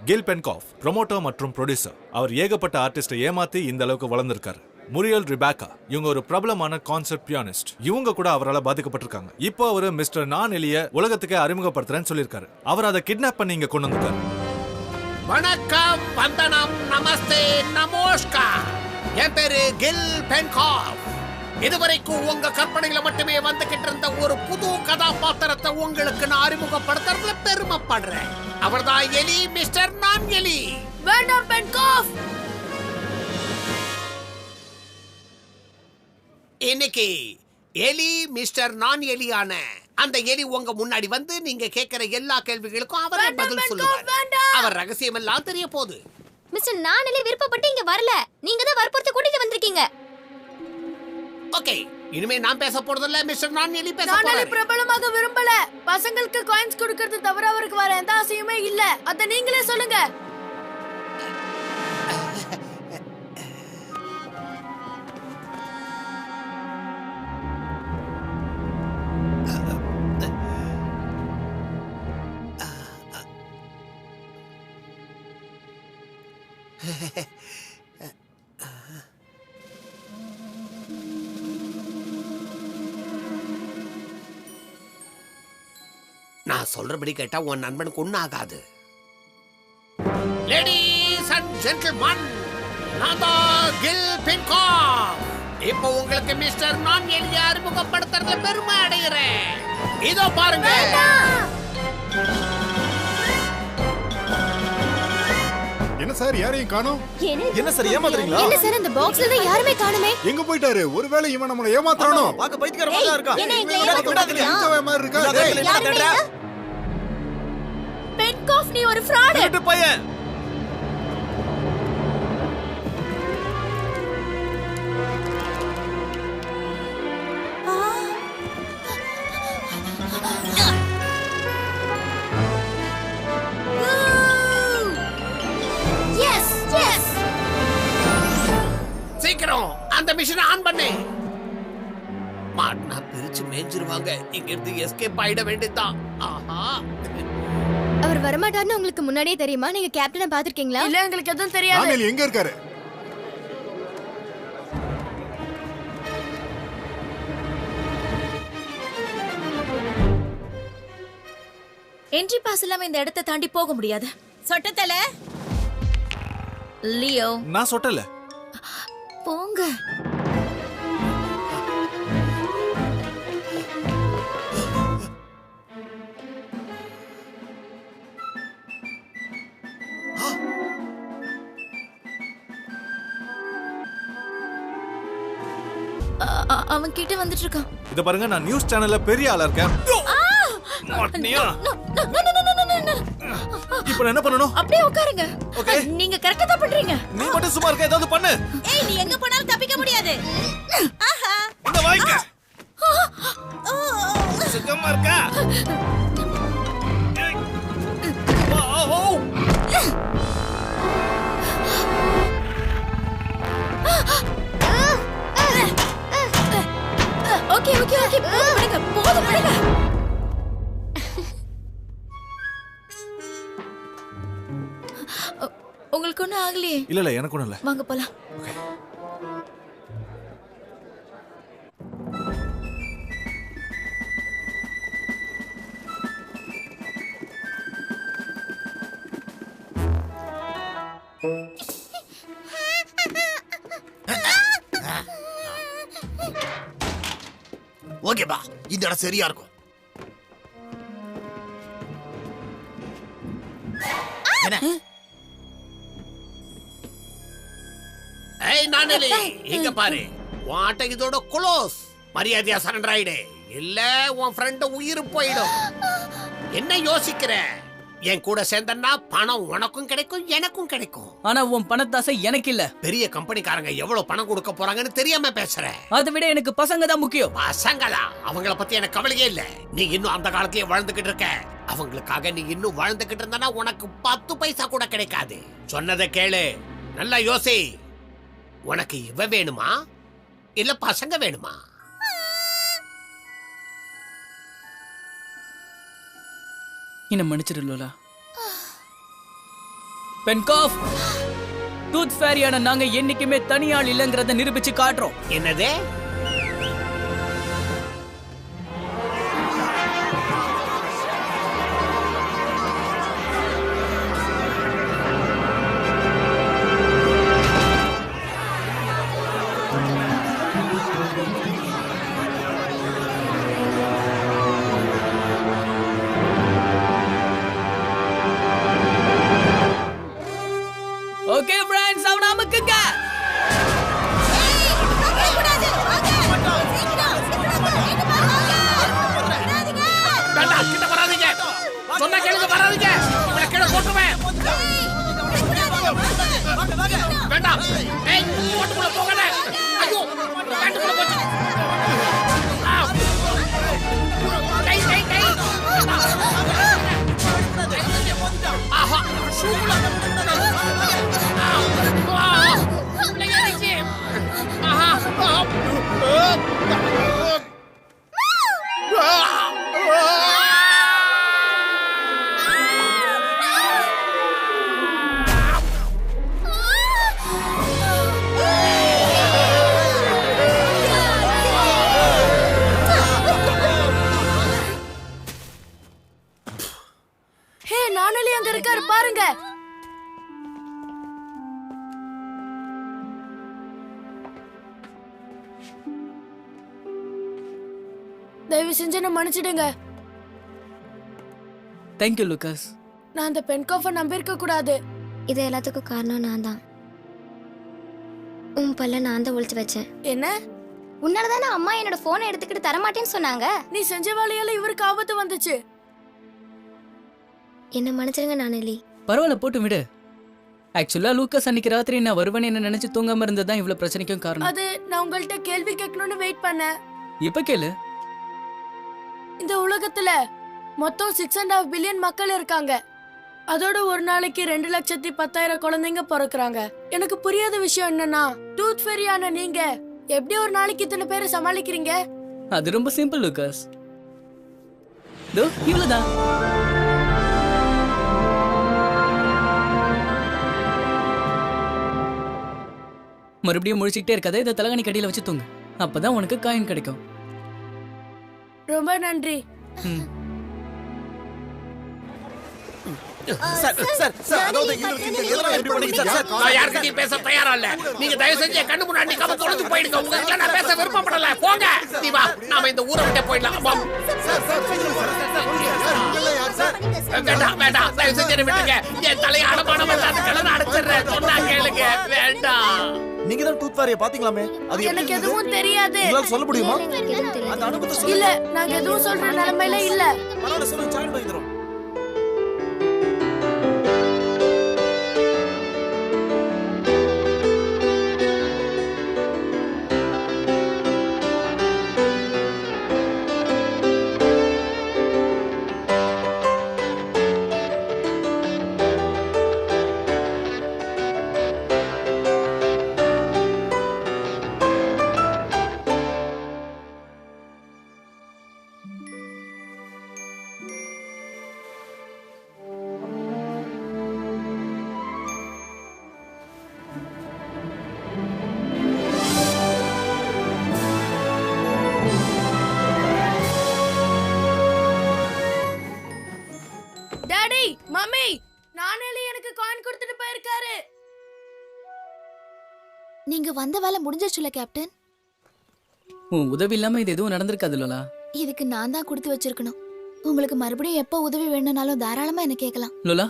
கில் பென்காஃப் ப்ரொமோட்டர் மற்றும் ப்ரொடியூசர். அவர் ஏகப்பட்ட ஆர்டிஸ்டை ஏமாத்தி இந்த அளவுக்கு வளர்ந்திருக்காரு. முரியல் ரிபேக்கா இவங்க ஒரு பிரபலமான கான்சர்ட் பியானிஸ்ட். இவங்க கூட அவரால் பாதிக்கப்பட்டிருக்காங்க. இப்போ அவர் மிஸ்டர் நான் எலிய உலகத்துக்கே அறிமுகப்படுத்துறேன்னு சொல்லியிருக்காரு. அவர் அதை கிட்னாப் பண்ணி இங்க கொண்டு வந்துட்டாரு. வணக்கம், வந்தனம், நமஸ்தே, நமஸ்கார். என் பேரு கில் பென்காஃப். இதுவரைக்கும் உங்க கற்பனையில மட்டுமே வந்துகிட்டு இருந்த ஒரு புது கதாபாத்திரத்தை உங்களுக்கு நான் அறிமுகப்படுத்துறதுல பெருமைப்படுறேன். அவர்தான் எலி, மிஸ்டர் நான் எலி. வேண்டாம் பென்காஃப். இன்னைக்கு எலி மிஸ்டர் நான் எலியான அந்த எலி உங்க முன்னாடி வந்து நீங்க கேட்கிற எல்லா கேள்விகளுக்கும் அவரே பதில் சொல்லுவார். அவர் ரகசியம் எல்லாம் தெரிய போகுது. மிஸ்டர் நானலே விருப்பப்பட்டு இங்க வரல, நீங்க தான் வற்புறுத்தி கூட்டிட்டு வந்திருக்கீங்க. ஓகே, இனிமே நான் பேச போறதில்ல, மிஸ்டர் நான் எலி பேச நானே போறாரு. பிரபலமாக விரும்பல. பசங்களுக்கு காயின்ஸ் கொடுக்கிறது தவிர அவருக்கு வேற எந்த ஆசையுமே இல்ல. அத நீங்களே சொல்லுங்க. நான் சொல்றபடி கேட்டா உன் நண்பனுக்கு ஒண்ணு ஆகாது. லேடீஸ் அண்ட் ஜென்டில்மேன், நான் தான் கில் பென்காஃப். இப்போ உங்களுக்கு மிஸ்டர் நான் எலியை அறிமுகப்படுத்துறதுல பெருமை அடைகிறேன். இதோ பாருங்க. என்ன சார் யாரையும் காணோம்? என்ன சார் ஏமாத்துறீங்களா? இல்ல சார் அந்த பாக்ஸ்ல தான் யாருமே காணுமே. எங்க போயிட்டாரு? ஒருவேளை இவன் நம்மள ஏமாத்துறானோ? பாக்க பைத்தியக்கார மாதிரி இருக்கான். என்ன எங்களை ஏமாத்துறீங்களா? இந்த மாதிரி இருக்கா? டேய் பென்காஃப் நீ ஒரு ஃப்ராட். திருட்டு பையன். எஸ் எஸ் சீக்கிரம் அந்த மிஷினை ஆன் பண்ணு. மாட்னா பிரிச்சு மேஞ்சிருவாங்க. இங்க இருந்து எஸ்கேப் ஆயிட வேண்டியதுதான். ஆஹா, அவர் வரமாட்டாருன்னு உங்களுக்கு முன்னாடியே தெரியுமா? நீங்க கேப்டனை பாத்திருக்கீங்களா? இல்ல எங்களுக்கு எதுவும் தெரியாது. நானேலி எங்க இருக்காரு? என்ட்ரி பாஸ் இல்லாம இந்த இடத்தை தாண்டி போக முடியாது. சொட்டத்தல லியோ நான் சொட்டல. போங்க. அவன் கிட்ட வந்துட்டு இருக்கான். இத பாருங்க, நான் நியூஸ் சேனல்ல பெரிய ஆளா இருக்கேன். மாட்னியா? இப்போ நான் என்ன பண்ணனும்? அப்படியே உட்காருங்க. நீங்க கரெக்ட்டா தான் பண்றீங்க. நீ மட்டும் சும்மா இருக்க, ஏதாவது பண்ணு. ஏய் நீ எங்க போனாலும் தப்பிக்க முடியாது. ஆஹா, இந்த வாய்ங்க. சுகமா இருக்கா? ஓகே ஓகே ஓகே, போதும் விடுங்க. உங்களுக்கு ஒண்ணும் ஆகலையே? இல்ல இல்ல, எனக்கு ஒண்ணும் இல்ல. வாங்க போலாம். ஓகேப்பா, இந்த இடம் சரியா இருக்கும். ஏய் நானேலி இங்க பாரு. உன் ஆட்டை இதோட க்ளோஸ். மரியாதையா சரண்டர் ஆயிடு, இல்ல உன் ஃப்ரெண்ட் உயிர் போயிடும். என்ன யோசிக்கிற? என் கூட சேர்ந்தன்னா பணம் உனக்கும் கிடைக்கும் எனக்கும் கிடைக்கும். ஆனா உன் பணத்தாசை எனக்கு இல்ல. பெரிய கம்பெனிக்காரங்க எவ்வளவு பணம் கொடுக்க போறாங்கன்னு தெரியாம பேசுற. அதை விட எனக்கு பசங்க தான் முக்கியம். பசங்களா? அவங்கள பத்தி எனக்கு கவலையே இல்ல. நீ இன்னும் அந்த காலத்திலேயே வாழ்ந்துகிட்டு இருக்க. அவங்களுக்காக நீ இன்னும் வாழ்ந்துகிட்டு இருந்தா உனக்கு 10 பைசா கூட கிடைக்காது. சொன்னதை கேளு, நல்லா யோசி. உனக்கு இவ வேணுமா இல்ல பசங்க வேணுமா? என்ன மன்னிச்சிடு லோலா. பென்காஃப், டூத் ஃபேரியான நாங்க என்னைக்குமே தனியாள் இல்லங்கறத நிரூபிச்சு காட்டுறோம். என்னது? ஓகே ஃப்ரெண்ட்ஸ், அவன அமுக்குங்க. வேண்டாம், கிட்ட வராதீங்க. சொன்னா கேளுங்க, வராதீங்க. இவனை கீழே போட்டுருவேன். வேண்டாம். ஏய், போட்டுக்குள்ள போகாத. ஐயோ, பேண்ட்டுக்குள்ள போச்சு. டேய், டேய், டேய். ஆஹா, ஷூக்குள்ள. ஹே, நானேலி அங்க இருக்காரு பாருங்க. தயவு செஞ்சு என்ன மன்னிச்சிடுங்க. Thank you Lucas. நான் அந்த பென்காஃபை நம்பியிருக்க கூடாது. இது எல்லாத்துக்கும் காரணம் நான் தான். உன் பல்ல நான் தான் ஒழிச்சு வச்சேன். என்ன? உன்னாலதானே அம்மா என்னோட போனை எடுத்துக்கிட்டு தரமாட்டேன்னு சொன்னாங்க. நீ செஞ்ச வேலையால இவருக்கு ஆபத்து வந்துச்சு. என்ன மன்னிச்சிருங்க நானெலி. பரவாயில்ல, போட்டு விடு. ஆக்சுவலா லூக்கஸ் அன்னைக்கு ராத்திரி நான் வருவேன்னு என்ன நினைச்சு தூங்காம இருந்ததுதான் இவ்வளவு பிரச்சனைக்கும் காரணம். அது நான் உங்கள்ட்ட கேள்வி கேட்கணும்னு வெயிட் பண்ணேன். இப்ப கேளு. இந்த உலகத்துல மொத்தம் 6.5 பில்லியன் மக்கள் இருக்காங்க. அதோட ஒரு நாளைக்கு 2,10,000 குழந்தைங்க பிறக்குறாங்க. எனக்கு புரியாத விஷயம் என்னன்னா, டூத் ஃபெரியான நீங்க எப்படி ஒரு நாளைக்கு இத்தனை பேரை சமாளிக்கிறீங்க? அது ரொம்ப சிம்பிள் லூக்கஸ். தோ இவ்வளவுதான். மறுபடியும் முழிச்சுக்கிட்டே இருக்காத, இதை தலகாணி கடியில வச்சு தூங்க. அப்பதான் உனக்கு காயின் கிடைக்கும். ரொம்ப நன்றி. நான் யார்கிட்டயும் பேச தயாரா இல்ல. நீங்க தயவு செஞ்சு கண்ணு முன்னாடி தொலைஞ்சு போயிடுங்க. உங்ககிட்ட நான் பேச விருப்பப்படல. போங்க. நீ வா, நாம இந்த ஊரை விட்டு போயிடலாம். வேண்டாம் வேண்டாம், தயவு செஞ்சு விட்டுங்க. என் தலையை அடமானம் கலந்து அடைச்சிடுறேன். சொன்னா கேளுங்க. வேண்டாம். நீங்க தான் டூத் ஃபேரியை பாத்தீங்களாமே? அது எனக்கு எதுவும் தெரியாது. உங்களால சொல்ல முடியுமா? அந்த அனுபவத்தை இல்ல, நாங்க எதுவும் சொல்ற நிலைமையில இல்ல. பரவாயில்ல, சொல்லுங்க. சாயின் பண்ணி தரோம். டாடி, மம்மி, நானேலி எனக்கு காயின் கொடுத்துட்டு போயிருக்காரு. நீங்க வந்த வேலை முடிஞ்சிருச்சுல கேப்டன்? உன் உதவி இல்லாம இது எதுவும் நடந்திருக்காது லோலா. இதுக்கு நான் தான் கொடுத்து வச்சிருக்கணும். உங்களுக்கு மறுபடியும் எப்ப உதவி வேணும்னாலும் தாராளமா என்ன கேட்கலாம். லோலா,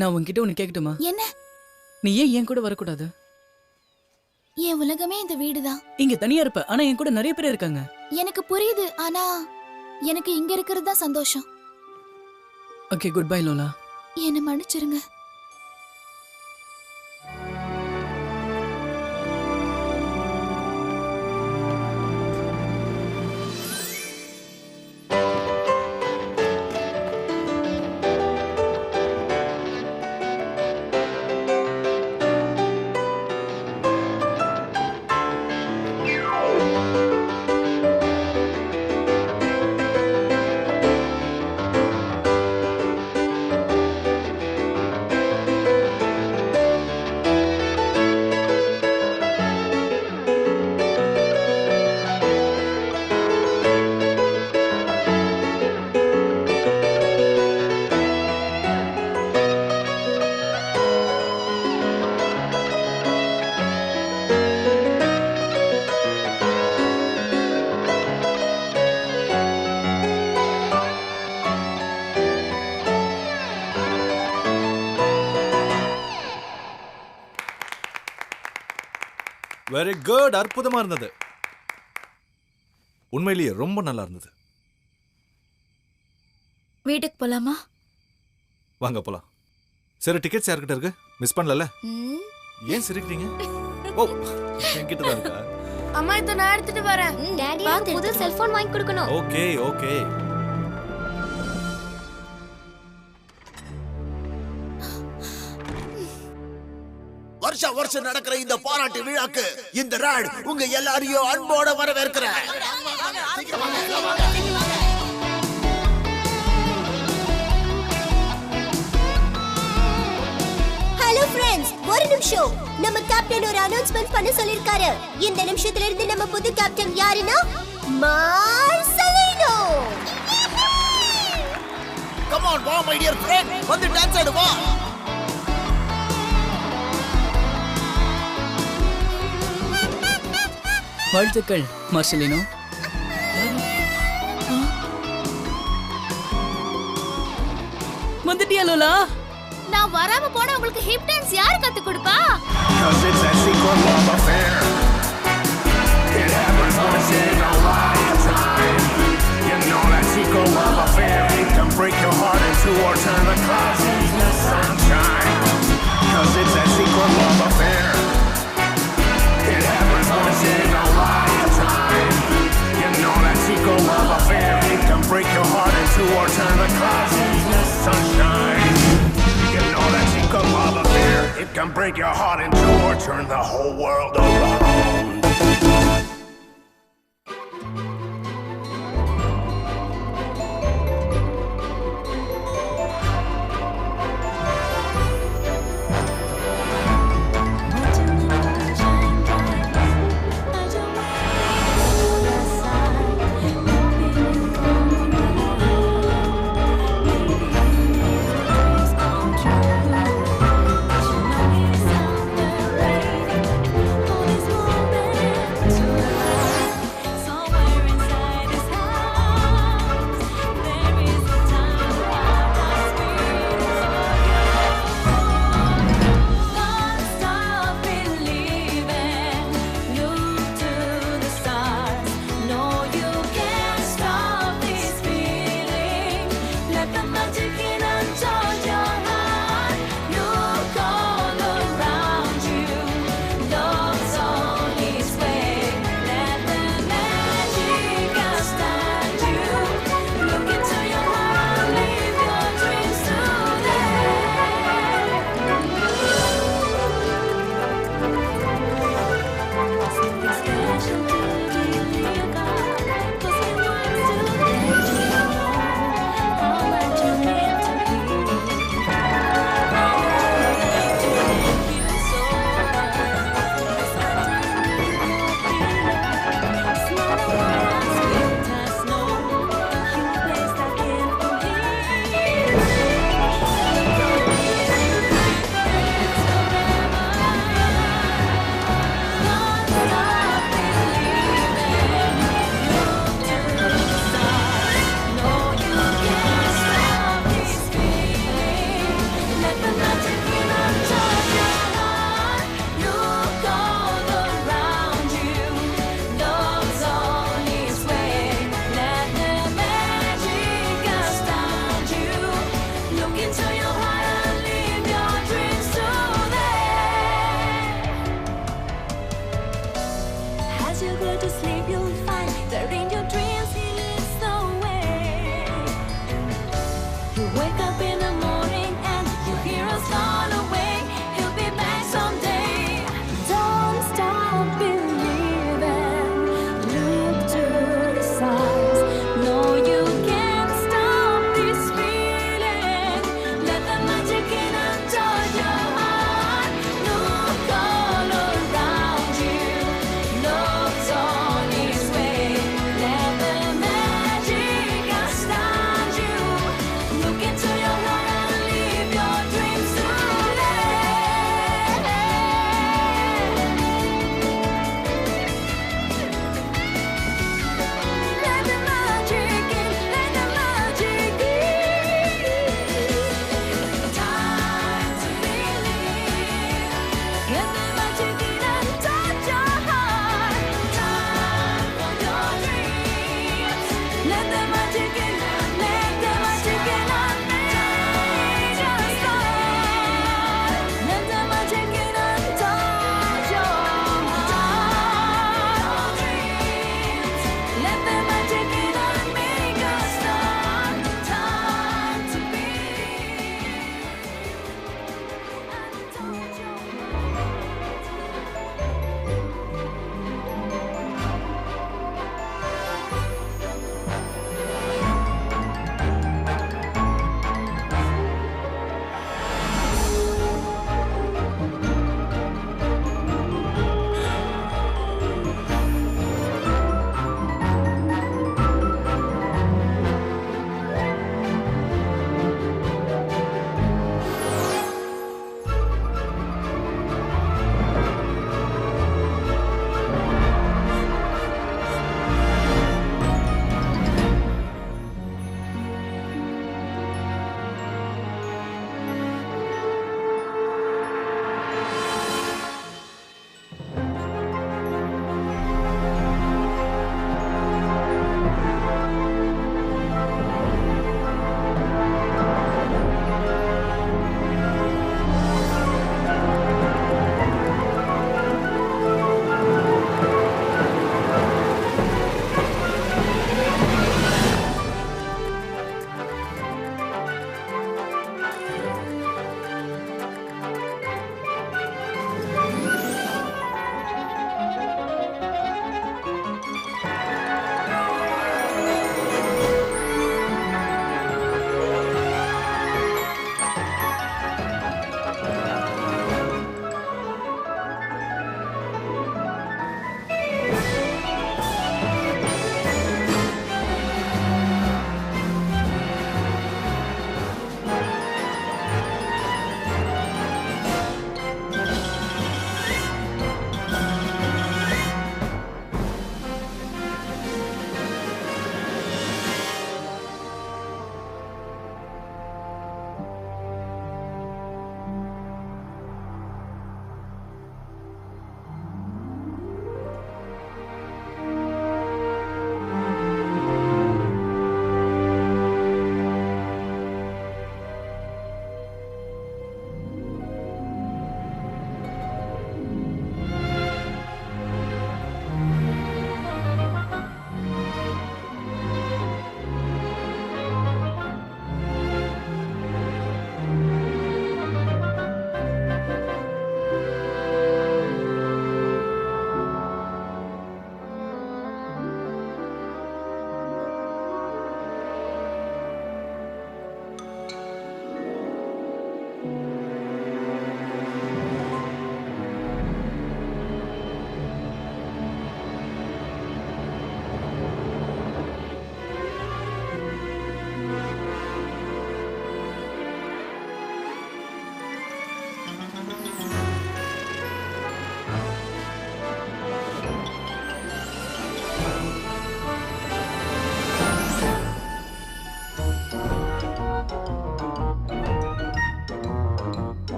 நான் உன்கிட்ட ஒன்னு கேட்கட்டுமா? என்ன? நீ ஏன் என் கூட வரக்கூடாது? என் உலகமே இந்த வீடுதான். இங்க தனியா இருப்ப, ஆனா என் கூட நிறைய பேர் இருக்காங்க. எனக்கு புரியுது, ஆனா எனக்கு இங்க இருக்கிறது தான் சந்தோஷம். Okay, good bye Lola. என்ன மன்னிச்சிருங்க. Very good. அற்புதமா இருந்தது. உண்மையிலேயே ரொம்ப நல்லா இருந்தது. வீட்டுக்கு போலாமா? வாங்க போலாம். சரி, டிக்கெட்ஸ் யார்கிட்ட இருக்கு? மிஸ் பண்ணல? ஏன் சிரிக்கிறீங்க? ஓ, என்கிட்ட தான் இருக்கா? அம்மா, இத நான் எடுத்துட்டு வரேன். டாடி, புது செல்போன் வாங்கி கொடுக்கணும். Okay okay. வருஷம் நடக்கிற இந்த பாராட்டு விழாக்கு இந்த ராட் உங்க எல்லாரையும் அன்போட வரவேற்கிறேன். ஹலோ ஃப்ரெண்ட்ஸ், ஒரு நிமிஷம். நம்ம கேப்டன் ஒரு அனௌன்ஸ்மென்ட் பண்ண சொல்லிருக்காரு. இந்த நிமிஷத்துல இருந்து நம்ம புது கேப்டன் யாருன்னா மார்சலினோ. கம் ஆன், வா மை டியர் ஃப்ரெண்ட், வந்து டான்ஸ் ஆடு வா. வாழ்த்துக்கள் மார்சலினோ. வந்துட்டியா லோலா? நான் வராம போனா உங்களுக்கு ஹிப் டான்ஸ் யார் கத்து கொடுப்பா? Cause it's a secret love affair. It happens once in a lifetime. You know that secret love affair. It can break your heart into or turn the clouds into sunshine. Cause it's a secret love affair. It happens once in a lifetime. You know that secret love affair. It can break your heart into or turn the clouds into sunshine. You know that secret love affair. It can break your heart into or turn the whole world around. As you go to sleep, you'll find that in your dreams